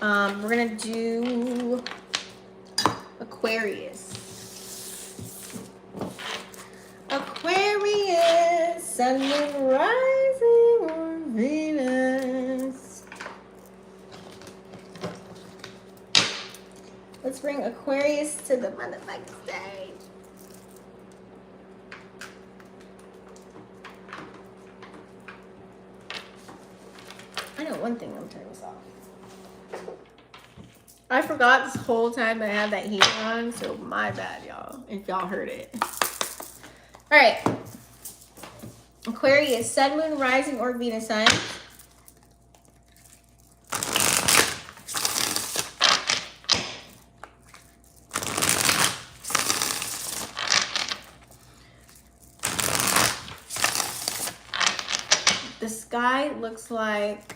[SPEAKER 1] We're going to do Aquarius. Aquarius, sun, moon, rising on Venus. Let's bring Aquarius to the motherfucking stage. I know one thing, I'm turning this off. I forgot this whole time I had that heat on, so my bad, y'all, if y'all heard it. All right. Aquarius, sun, moon, rising, or Venus sign. The sky looks like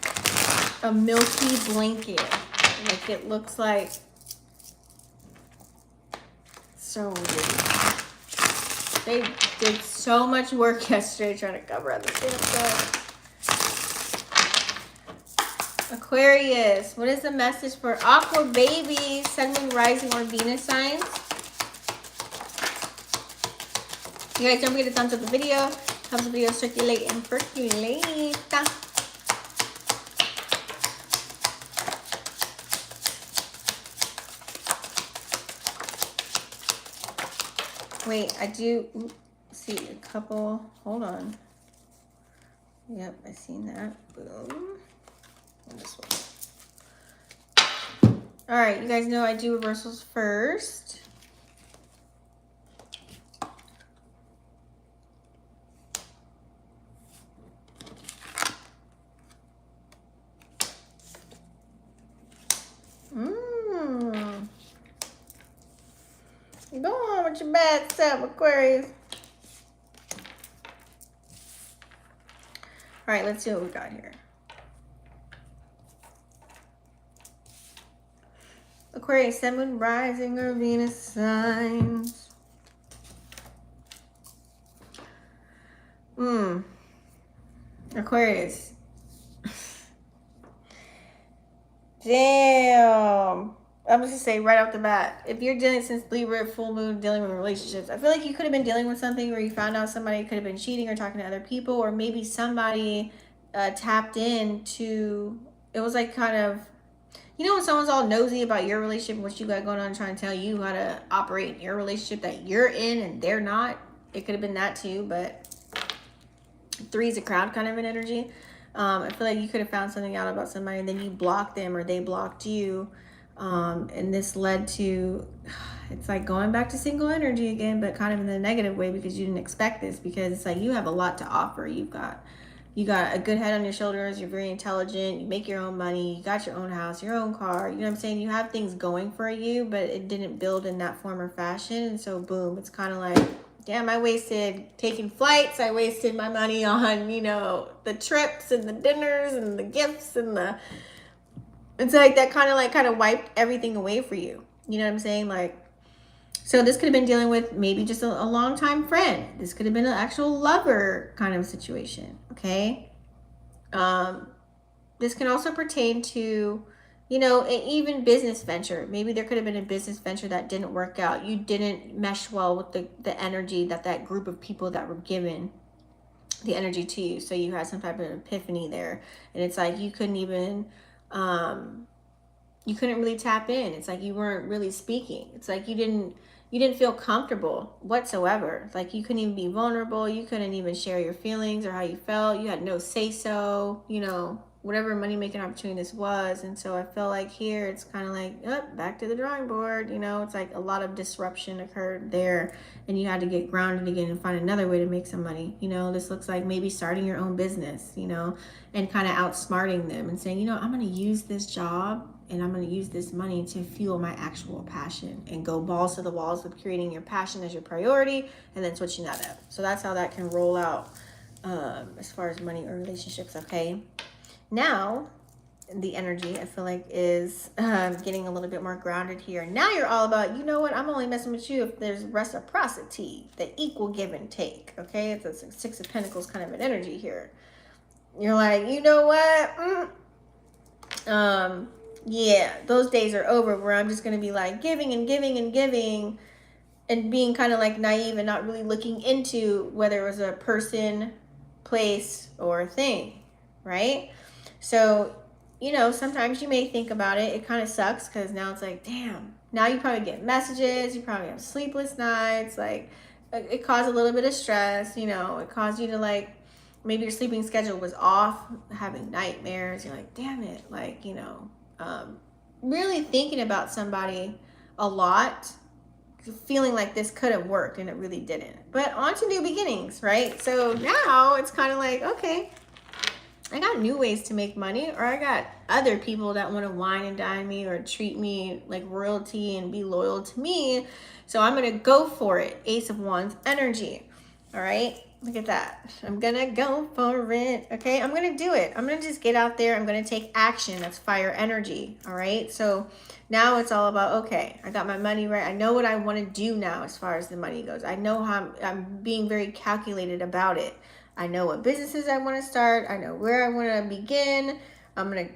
[SPEAKER 1] a milky blanket. Like it looks like so weird. They did so much work yesterday trying to cover up the damn stuff. Aquarius, what is the message for Aqua babies, sun, moon, rising, or Venus signs? You guys don't forget to thumbs up the video. Helps the video circulate and percolate. Wait, I do see a couple. Hold on. Yep, I seen that. Boom. And this one. All right, you guys know I do reversals first. Go on with your bad self, Aquarius. All right, let's see what we got here. Aquarius, sun, moon, rising, or Venus signs. Aquarius. Damn. I'm just gonna say right off the bat, if you're dealing since Libra, full moon, dealing with relationships, I feel like you could have been dealing with something where you found out somebody could have been cheating or talking to other people, or maybe somebody tapped into, it was like kind of, You know when someone's all nosy about your relationship and what you got going on, trying to tell you how to operate in your relationship that you're in and they're not? It could have been that too, but 3 is a crowd kind of an energy. I feel like you could have found something out about somebody and then you blocked them or they blocked you. And this led to, it's like going back to single energy again, but kind of in the negative way because you didn't expect this, because it's like you have a lot to offer. You got a good head on your shoulders. You're very intelligent. You make your own money. You got your own house, your own car. You know what I'm saying? You have things going for you, but it didn't build in that form or fashion. And so boom, it's kind of like, damn, I wasted taking flights. I wasted my money on, you know, the trips and the dinners and the gifts and the, it's like that kind of wiped everything away for you. You know what I'm saying? Like, so this could have been dealing with maybe just a longtime friend. This could have been an actual lover kind of situation. Okay. This can also pertain to, you know, an even business venture. Maybe there could have been a business venture that didn't work out. You didn't mesh well with the energy that group of people that were given the energy to you. So you had some type of epiphany there. And it's like you couldn't even, you couldn't really tap in. It's like you weren't really speaking. It's like you didn't feel comfortable whatsoever. Like you couldn't even be vulnerable. You couldn't even share your feelings or how you felt. You had no say so, you know, whatever money making opportunity this was. And so I feel like here it's kind of like, oh, back to the drawing board. You know, it's like a lot of disruption occurred there and you had to get grounded again and find another way to make some money. You know, this looks like maybe starting your own business, you know, and kind of outsmarting them and saying, you know, I'm going to use this job and I'm going to use this money to fuel my actual passion and go balls to the walls with creating your passion as your priority and then switching that up. So that's how that can roll out as far as money or relationships. Okay. Now, the energy I feel like is getting a little bit more grounded here. Now you're all about, you know what, I'm only messing with you if there's reciprocity, the equal give and take. Okay. It's a 6 of Pentacles kind of an energy here. You're like, you know what? Yeah, those days are over where I'm just going to be like giving and giving and giving and being kind of like naive and not really looking into whether it was a person, place, or a thing, right? So, you know, sometimes you may think about it. It kind of sucks because now it's like, damn, now you probably get messages. You probably have sleepless nights. Like, it caused a little bit of stress, you know, it caused you to like, maybe your sleeping schedule was off, having nightmares. You're like, damn it. Like, you know, really thinking about somebody a lot, feeling like this could have worked and it really didn't. But on to new beginnings, right? So now it's kind of like, okay, I got new ways to make money, or I got other people that want to wine and dine me or treat me like royalty and be loyal to me. So I'm going to go for it. Ace of Wands energy. All right. Look at that. I'm going to go for it. Okay. I'm going to do it. I'm going to just get out there. I'm going to take action. That's fire energy. All right. So now it's all about, okay, I got my money right. I know what I want to do now as far as the money goes. I know how I'm being very calculated about it. I know what businesses I want to start. I know where I want to begin.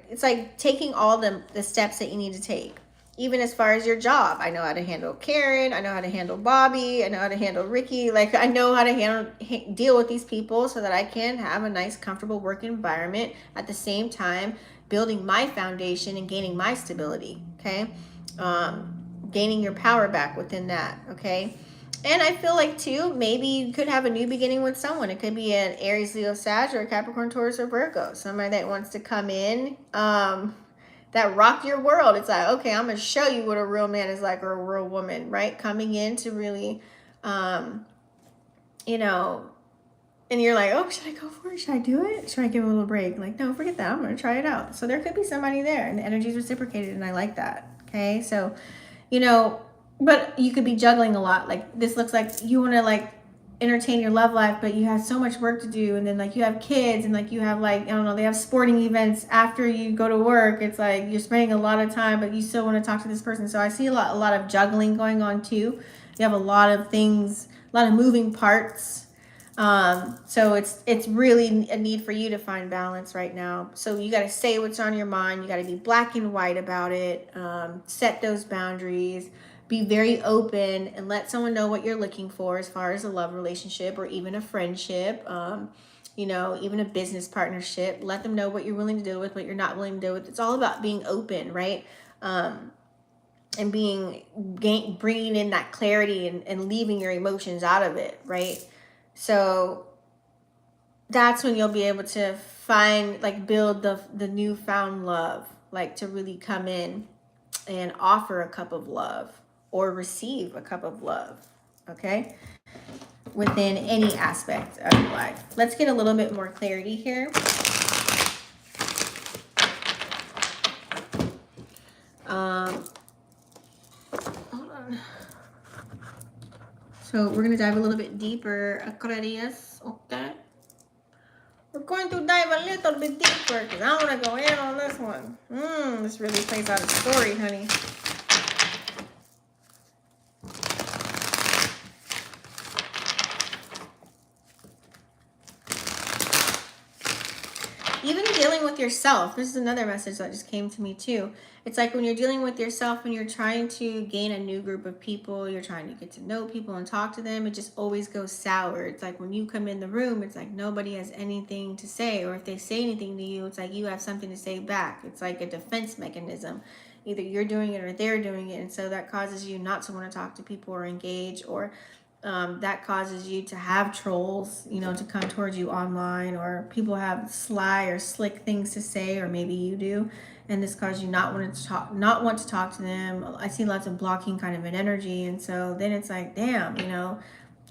[SPEAKER 1] It's like taking all the steps that you need to take. Even as far as your job, I know how to handle Karen. I know how to handle Bobby. I know how to handle Ricky. Like I know how to deal with these people so that I can have a nice, comfortable work environment at the same time, building my foundation and gaining my stability. Okay. Gaining your power back within that. Okay. And I feel like too, maybe you could have a new beginning with someone. It could be an Aries, Leo, Sag, or a Capricorn, Taurus, or Virgo. Somebody that wants to come in, that rock your world. It's like, okay, I'm going to show you what a real man is like, or a real woman, right? Coming in to really, you know, and you're like, oh, should I go for it? Should I do it? Should I give it a little break? Like, no, forget that. I'm going to try it out. So there could be somebody there and the energy is reciprocated. And I like that. Okay. So, you know, but you could be juggling a lot. Like this looks like you want to like entertain your love life, but you have so much work to do. And then like you have kids and like you have like, I don't know, they have sporting events after you go to work. It's like you're spending a lot of time, but you still want to talk to this person. So I see a lot of juggling going on too. You have a lot of things, a lot of moving parts. So it's really a need for you to find balance right now. So you got to say what's on your mind. You got to be black and white about it. Set those boundaries. Be very open and let someone know what you're looking for as far as a love relationship or even a friendship. you know, even a business partnership. Let them know what you're willing to deal with, what you're not willing to deal with. It's all about being open, right? And bringing in that clarity and leaving your emotions out of it, right? So that's when you'll be able to find, like, build the newfound love, like to really come in and offer a cup of love or receive a cup of love, okay? Within any aspect of your life. Let's get a little bit more clarity here. Hold on. So we're going to dive a little bit deeper, Aquarius, okay? We're going to dive a little bit deeper because I want to go in on this one. This really plays out a story, honey. Even dealing with yourself. This is another message that just came to me too. It's like when you're dealing with yourself, when you're trying to gain a new group of people, you're trying to get to know people and talk to them, it just always goes sour. It's like when you come in the room, it's like nobody has anything to say, or if they say anything to you, it's like you have something to say back. It's like a defense mechanism. Either you're doing it or they're doing it, and so that causes you not to want to talk to people or engage, or that causes you to have trolls, you know, to come towards you online, or people have sly or slick things to say, or maybe you do, and this causes you not want to talk to them. I see lots of blocking kind of an energy, and so then it's like, damn, you know,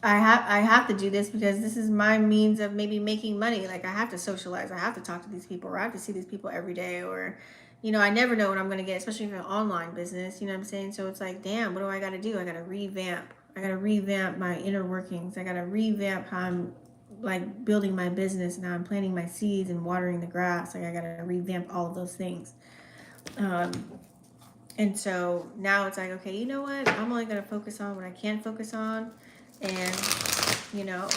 [SPEAKER 1] I have to do this because this is my means of maybe making money. Like, I have to socialize, I have to talk to these people, or I have to see these people every day, or, you know, I never know what I'm going to get, especially if it's an online business, you know what I'm saying? So it's like, damn, what do I got to do? I got to revamp my inner workings. I got to revamp how I'm, like, building my business and how I'm planting my seeds and watering the grass. Like, I got to revamp all of those things. And so now it's like, okay, you know what? I'm only going to focus on what I can focus on. And, you know,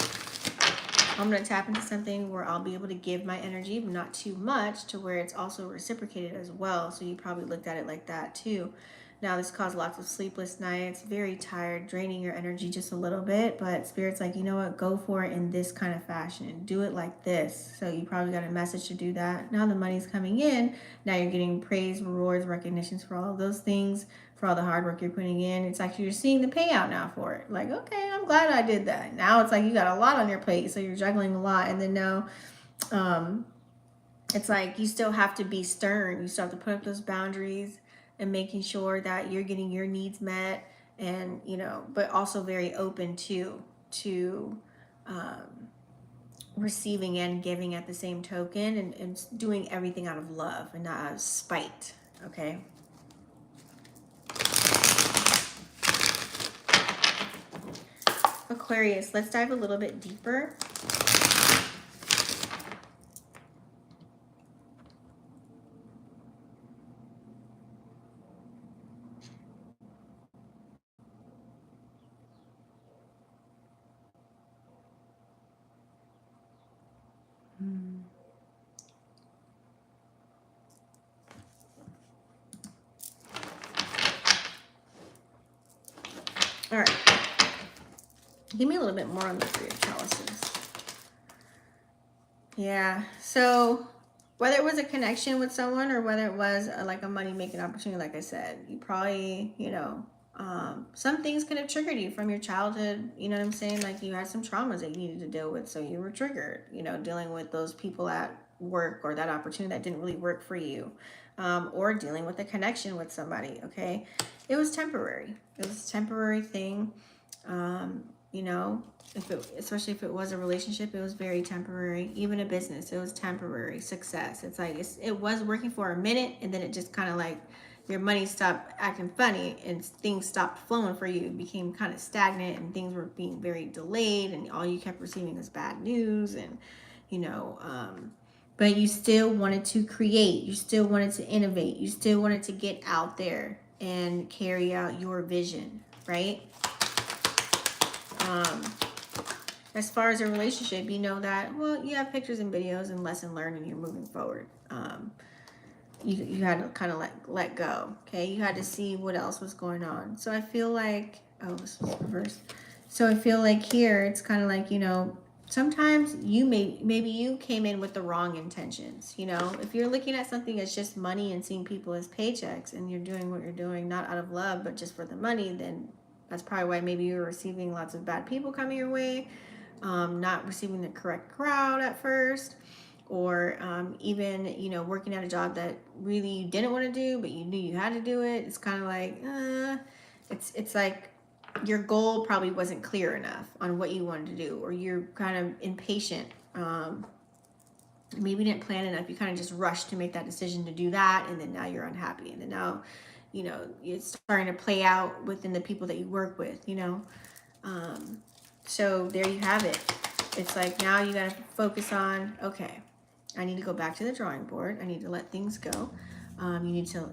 [SPEAKER 1] I'm going to tap into something where I'll be able to give my energy, but not too much, to where it's also reciprocated as well. So you probably looked at it like that too. Now, this caused lots of sleepless nights, very tired, draining your energy just a little bit. But Spirit's like, you know what? Go for it in this kind of fashion. Do it like this. So you probably got a message to do that. Now the money's coming in. Now you're getting praise, rewards, recognitions for all of those things, for all the hard work you're putting in. It's like you're seeing the payout now for it. Like, okay, I'm glad I did that. Now it's like you got a lot on your plate, so you're juggling a lot. And then now it's like you still have to be stern. You still have to put up those boundaries and making sure that you're getting your needs met, and, you know, but also very open to receiving and giving at the same token, and doing everything out of love and not out of spite, okay? Aquarius, let's dive a little bit deeper. All right. Give me a little bit more on the Three of Chalices. Yeah. So whether it was a connection with someone, or whether it was like a money-making opportunity, like I said, you probably, you know, some things could have triggered you from your childhood. You know what I'm saying? Like, you had some traumas that you needed to deal with, so you were triggered, you know, dealing with those people at work, or that opportunity that didn't really work for you, or dealing with a connection with somebody, okay? It was temporary. It was a temporary thing. You know, especially if it was a relationship, it was very temporary. Even a business, it was temporary success. It's like it was working for a minute, and then it just kind of like your money stopped acting funny and things stopped flowing for you. It became kind of stagnant, and things were being very delayed, and all you kept receiving was bad news. And, you know, but you still wanted to create, you still wanted to innovate, you still wanted to get out there and carry out your vision, right? As far as a relationship, you know that, well, you have pictures and videos and lesson learned, and you're moving forward. You had to kind of let go, okay? You had to see what else was going on. So I feel like, oh, this was reversed. So I feel like here, it's kind of like, you know, sometimes maybe you came in with the wrong intentions. You know, if you're looking at something as just money and seeing people as paychecks, and you're doing what you're doing not out of love but just for the money, then that's probably why maybe you're receiving lots of bad people coming your way, not receiving the correct crowd at first, or even, you know, working at a job that really you didn't want to do but you knew you had to do it. It's kind of like it's like your goal probably wasn't clear enough on what you wanted to do, or you're kind of impatient. Maybe you didn't plan enough. You kind of just rushed to make that decision to do that, and then now you're unhappy, and then now, you know, it's starting to play out within the people that you work with, you know. So there you have it. It's like now you got to focus on, okay, I need to go back to the drawing board. I need to let things go. You need to,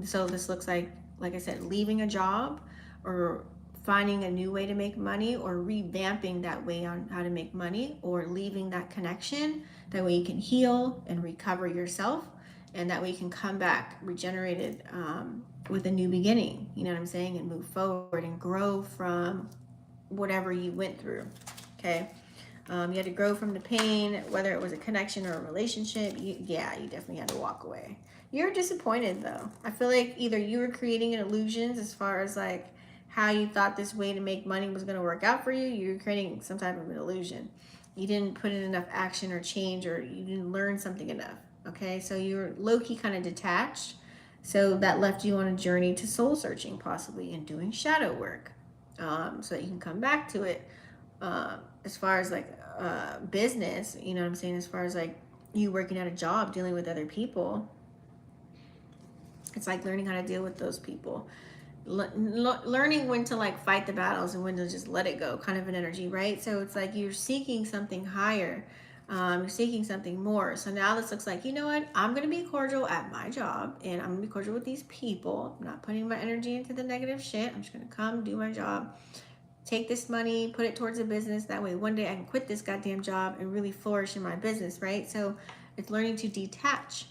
[SPEAKER 1] so this looks like I said, leaving a job, or finding a new way to make money, or revamping that way on how to make money, or leaving that connection. That way you can heal and recover yourself, and that way you can come back regenerated, with a new beginning, you know what I'm saying, and move forward and grow from whatever you went through. Okay. You had to grow from the pain, whether it was a connection or a relationship. You definitely had to walk away. You're disappointed though. I feel like either you were creating an illusions as far as like how you thought this way to make money was going to work out for you. You were creating some type of an illusion. You didn't put in enough action or change, or you didn't learn something enough. Okay, so you're low-key kind of detached. So that left you on a journey to soul searching, possibly, and doing shadow work, so that you can come back to it. As far as like business, you know what I'm saying, as far as like you working at a job, dealing with other people, it's like learning how to deal with those people. Learning when to like fight the battles and when to just let it go, kind of an energy, right? So it's like you're seeking something higher, you're seeking something more. So now this looks like, you know what, I'm going to be cordial at my job, and I'm going to be cordial with these people. I'm not putting my energy into the negative shit. I'm just going to come do my job, take this money, put it towards a business. That way one day I can quit this goddamn job and really flourish in my business, right? So it's learning to detach,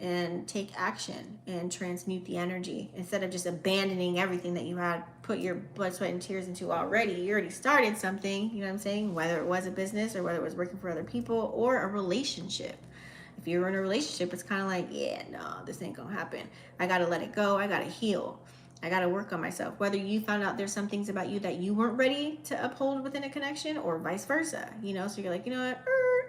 [SPEAKER 1] and take action and transmute the energy, instead of just abandoning everything that you had put your blood, sweat, and tears into already. You already started something, you know what I'm saying, whether it was a business or whether it was working for other people or a relationship. If you're in a relationship, it's kind of like, yeah, no, this ain't gonna happen. I gotta let it go. I gotta heal. I got to work on myself. Whether you found out there's some things about you that you weren't ready to uphold within a connection, or vice versa, you know, so you're like, you know what,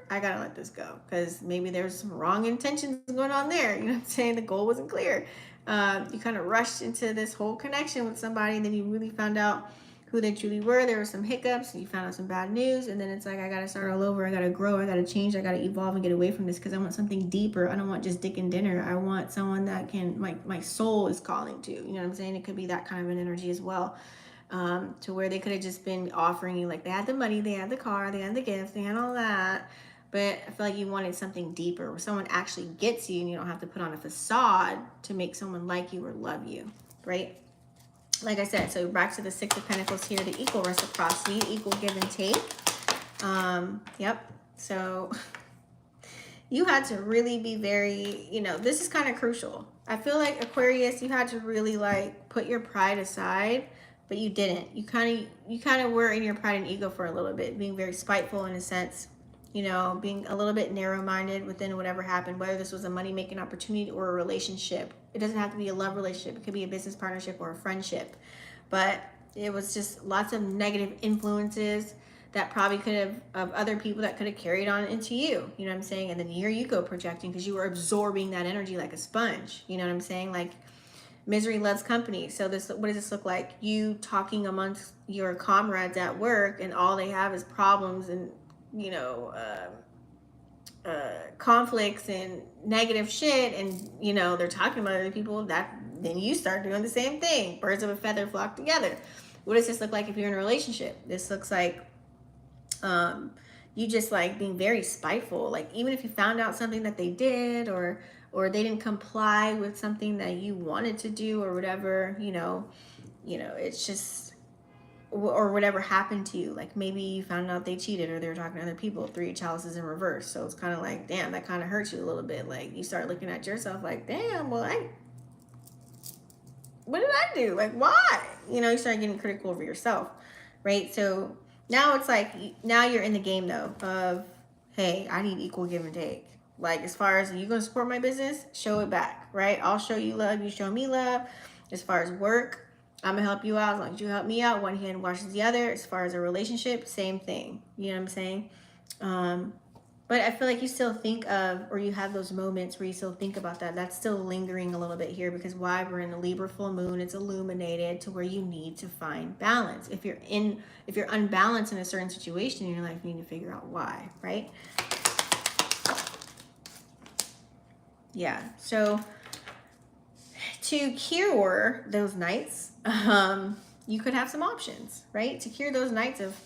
[SPEAKER 1] I got to let this go, because maybe there's some wrong intentions going on there. You know what I'm saying? The goal wasn't clear. You kind of rushed into this whole connection with somebody, and then you really found out who they truly were. There were some hiccups, and you found out some bad news, and then it's like, I got to start all over. I got to grow. I got to change. I got to evolve and get away from this, because I want something deeper. I don't want just dick and dinner. I want someone that can, my soul is calling to, you know what I'm saying? It could be that kind of an energy as well, to where they could have just been offering you, like, they had the money, they had the car, they had the gifts, they had all that, but I feel like you wanted something deeper, where someone actually gets you, and you don't have to put on a facade to make someone like you or love you, right? Like I said, so back to the Six of Pentacles here, the equal reciprocity, equal give and take. Yep. So you had to really be very, you know, this is kind of crucial. I feel like Aquarius, you had to really like put your pride aside, but you didn't. You kind of were in your pride and ego for a little bit, being very spiteful in a sense, you know, being a little bit narrow-minded within whatever happened, whether this was a money-making opportunity or a relationship. It doesn't have to be a love relationship. It could be a business partnership or a friendship. But it was just lots of negative influences that probably could have, of other people that could have carried on into you. You know what I'm saying? And then here you go projecting, because you were absorbing that energy like a sponge. You know what I'm saying? Like, misery loves company. So this, what does this look like? You talking amongst your comrades at work, and all they have is problems and, you know, conflicts and negative shit, and you know they're talking about other people, that then you start doing the same thing. Birds of a feather flock together. What does this look like if you're in a relationship? This looks like you just like being very spiteful. Like, even if you found out something that they did, or they didn't comply with something that you wanted to do, or whatever, you know, it's just, or whatever happened to you. Like, maybe you found out they cheated, or they were talking to other people, 3 of chalices in reverse. So it's kind of like, damn, that kind of hurts you a little bit. Like, you start looking at yourself like, damn, well, what did I do? Like, why? You know, you start getting critical over yourself, right? So Now it's like, now you're in the game though of, hey, I need equal give and take. Like, as far as, you gonna support my business, show it back, right? I'll show you love, you show me love. As far as work, I'm gonna help you out as long as you help me out. One hand washes the other. As far as a relationship, same thing. You know what I'm saying? But I feel like you still think of, or you have those moments where you still think about that. That's still lingering a little bit here, because why? We're in the Libra full moon. It's illuminated to where you need to find balance. If you're unbalanced in a certain situation in your life, you need to figure out why, right? Yeah. So to cure those nights, you could have some options, right? To cure those nights of,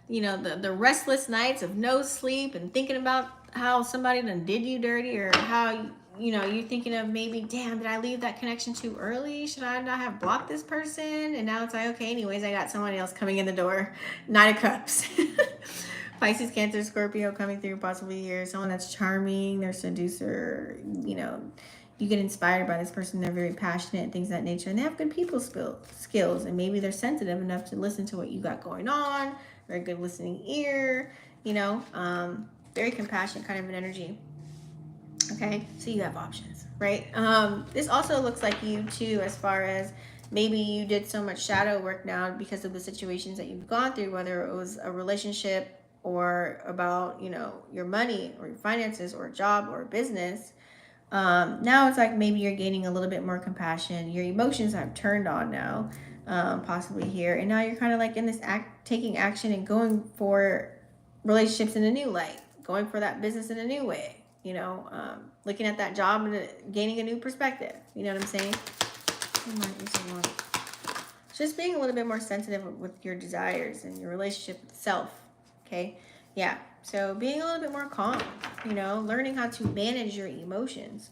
[SPEAKER 1] the restless nights of no sleep and thinking about how somebody done did you dirty, or how, you're thinking of, maybe, damn, did I leave that connection too early? Should I not have blocked this person? And now it's like, okay, anyways, I got somebody else coming in the door. Nine of Cups. Pisces, Cancer, Scorpio coming through possibly here. Someone that's charming, they're seducer, you get inspired by this person. They're very passionate and things of that nature, and they have good people skills, and maybe they're sensitive enough to listen to what you got going on. Very good listening ear, very compassionate kind of an energy. Okay, so you have options, right? This also looks like you too, as far as maybe you did so much shadow work now because of the situations that you've gone through, whether it was a relationship or about, your money or your finances or a job or a business. Now it's like maybe you're gaining a little bit more compassion. Your emotions have turned on now, possibly here. And now you're kind of like in this taking action and going for relationships in a new light, going for that business in a new way, looking at that job and gaining a new perspective. You know what I'm saying? Just being a little bit more sensitive with your desires and your relationship with self. Okay. Yeah. So being a little bit more calm, learning how to manage your emotions,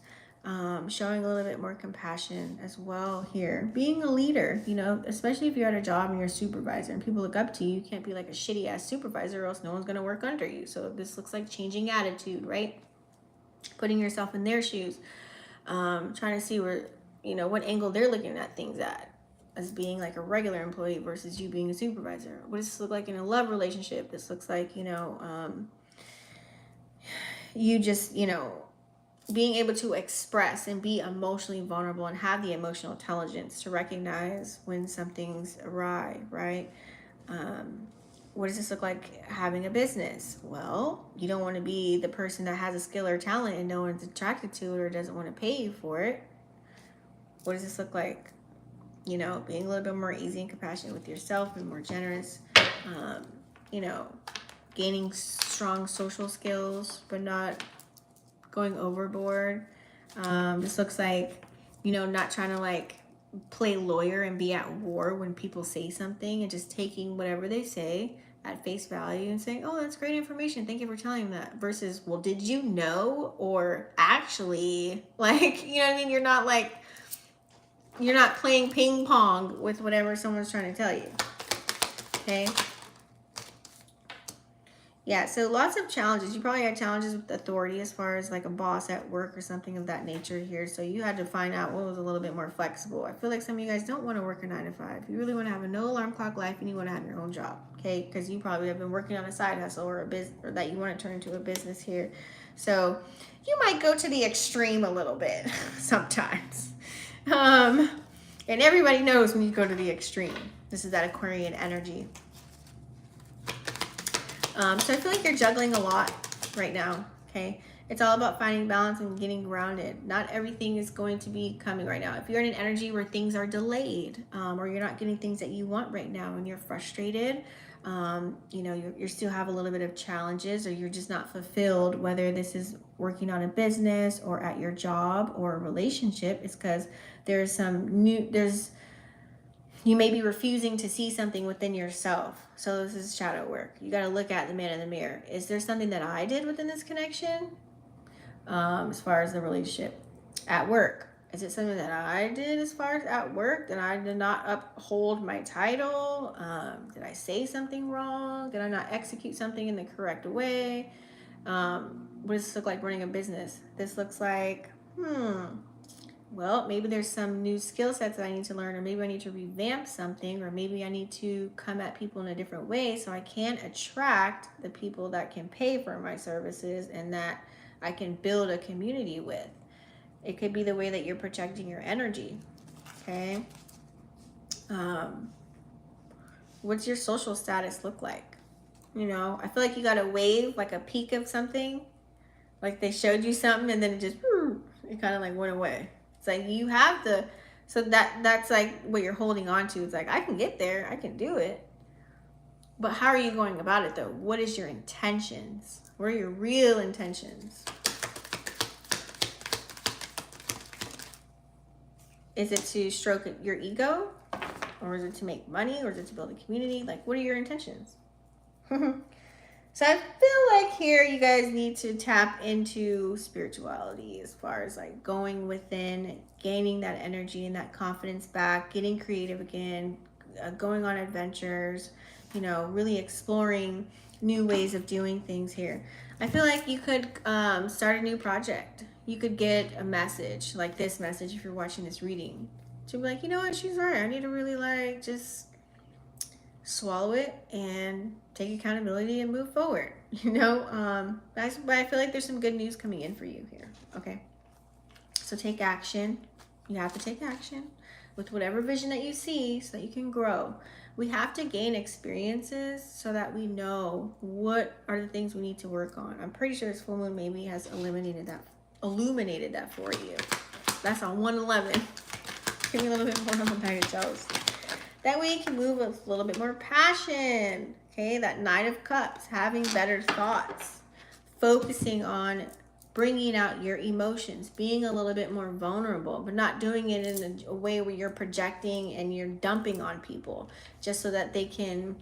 [SPEAKER 1] showing a little bit more compassion as well here. Being a leader, especially if you're at a job and you're a supervisor and people look up to you, you can't be like a shitty ass supervisor or else no one's going to work under you. So this looks like changing attitude, right? Putting yourself in their shoes, trying to see where, what angle they're looking at things at, as being like a regular employee versus you being a supervisor. What does this look like in a love relationship? This looks like, you just, being able to express and be emotionally vulnerable and have the emotional intelligence to recognize when something's awry, right? What does this look like having a business? Well, you don't want to be the person that has a skill or talent and no one's attracted to it or doesn't want to pay you for it. What does this look like? Being a little bit more easy and compassionate with yourself and more generous. Gaining strong social skills, but not going overboard. This looks like, not trying to like play lawyer and be at war when people say something, and just taking whatever they say at face value and saying, oh, that's great information, thank you for telling that, versus, well, did you know? Or actually, like, you know what I mean? You're not playing ping pong with whatever someone's trying to tell you. Okay. Yeah, so lots of challenges. You probably had challenges with authority as far as like a boss at work or something of that nature here. So you had to find out what was a little bit more flexible. I feel like some of you guys don't want to work a 9 to 5. You really want to have a no alarm clock life, and you want to have your own job, okay? Because you probably have been working on a side hustle or a business, or that you want to turn into a business here. So you might go to the extreme a little bit sometimes. And everybody knows when you go to the extreme. This is that Aquarian energy. So I feel like you're juggling a lot right now, okay? It's all about finding balance and getting grounded. Not everything is going to be coming right now. If you're in an energy where things are delayed, or you're not getting things that you want right now and you're frustrated, you still have a little bit of challenges, or you're just not fulfilled, whether this is working on a business or at your job or a relationship, it's because you may be refusing to see something within yourself. So this is shadow work. You got to look at the man in the mirror. Is there something that I did within this connection? As far as the relationship at work, is it something that I did as far as at work that I did not uphold my title? Did I say something wrong? Did I not execute something in the correct way? What does this look like running a business? This looks like, well, maybe there's some new skill sets that I need to learn, or maybe I need to revamp something, or maybe I need to come at people in a different way so I can attract the people that can pay for my services and that I can build a community with. It could be the way that you're projecting your energy. Okay. What's your social status look like? You know, I feel like you got a wave, like a peak of something. Like they showed you something and then it just, it kind of like went away. It's like you have the, so that's like what you're holding on to. It's like, I can get there, I can do it. But how are you going about it though? What is your intentions? What are your real intentions? Is it to stroke your ego? Or is it to make money? Or is it to build a community? Like, what are your intentions? So I feel like here you guys need to tap into spirituality as far as like going within, gaining that energy and that confidence back, getting creative again, going on adventures, you know, really exploring new ways of doing things here. I feel like you could start a new project. You could get a message like this message if you're watching this reading to be like, you know what, she's right. I need to really like just swallow it and take accountability and move forward. You know, that's why I feel like there's some good news coming in for you here. Okay, so take action. You have to take action with whatever vision that you see so that you can grow. We have to gain experiences so that we know what are the things we need to work on. I'm pretty sure this full moon maybe has illuminated that for you. That's on 111. Give me a little bit more on the Nine of Cups. That way you can move with a little bit more passion. Okay, that Knight of Cups, having better thoughts, focusing on bringing out your emotions, being a little bit more vulnerable, but not doing it in a way where you're projecting and you're dumping on people just so that they can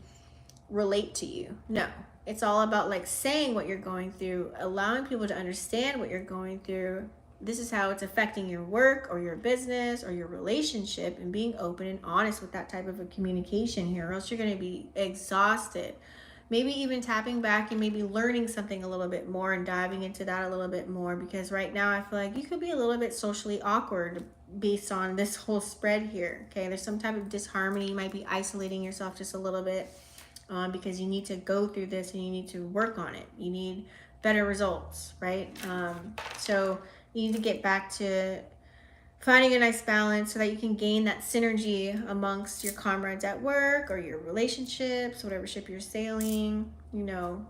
[SPEAKER 1] relate to you. No, it's all about like saying what you're going through, allowing people to understand what you're going through. This is how it's affecting your work or your business or your relationship, and being open and honest with that type of a communication here, or else you're going to be exhausted. Maybe even tapping back and maybe learning something a little bit more and diving into that a little bit more, because right now I feel like you could be a little bit socially awkward based on this whole spread here. Okay, there's some type of disharmony. You might be isolating yourself just a little bit because you need to go through this and you need to work on it. You need better results, right? So you need to get back to finding a nice balance so that you can gain that synergy amongst your comrades at work or your relationships, whatever ship you're sailing, you know.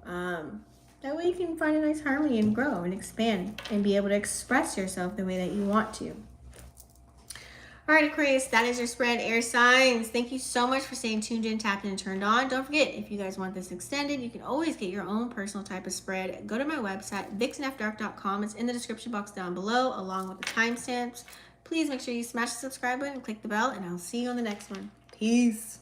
[SPEAKER 1] That way you can find a nice harmony and grow and expand and be able to express yourself the way that you want to. All right, Aquarius, that is your spread, air signs. Thank you so much for staying tuned in, tapped in, and turned on. Don't forget, if you guys want this extended, you can always get your own personal type of spread. Go to my website, vixenfdark.com. It's in the description box down below, along with the timestamps. Please make sure you smash the subscribe button and click the bell, and I'll see you on the next one. Peace.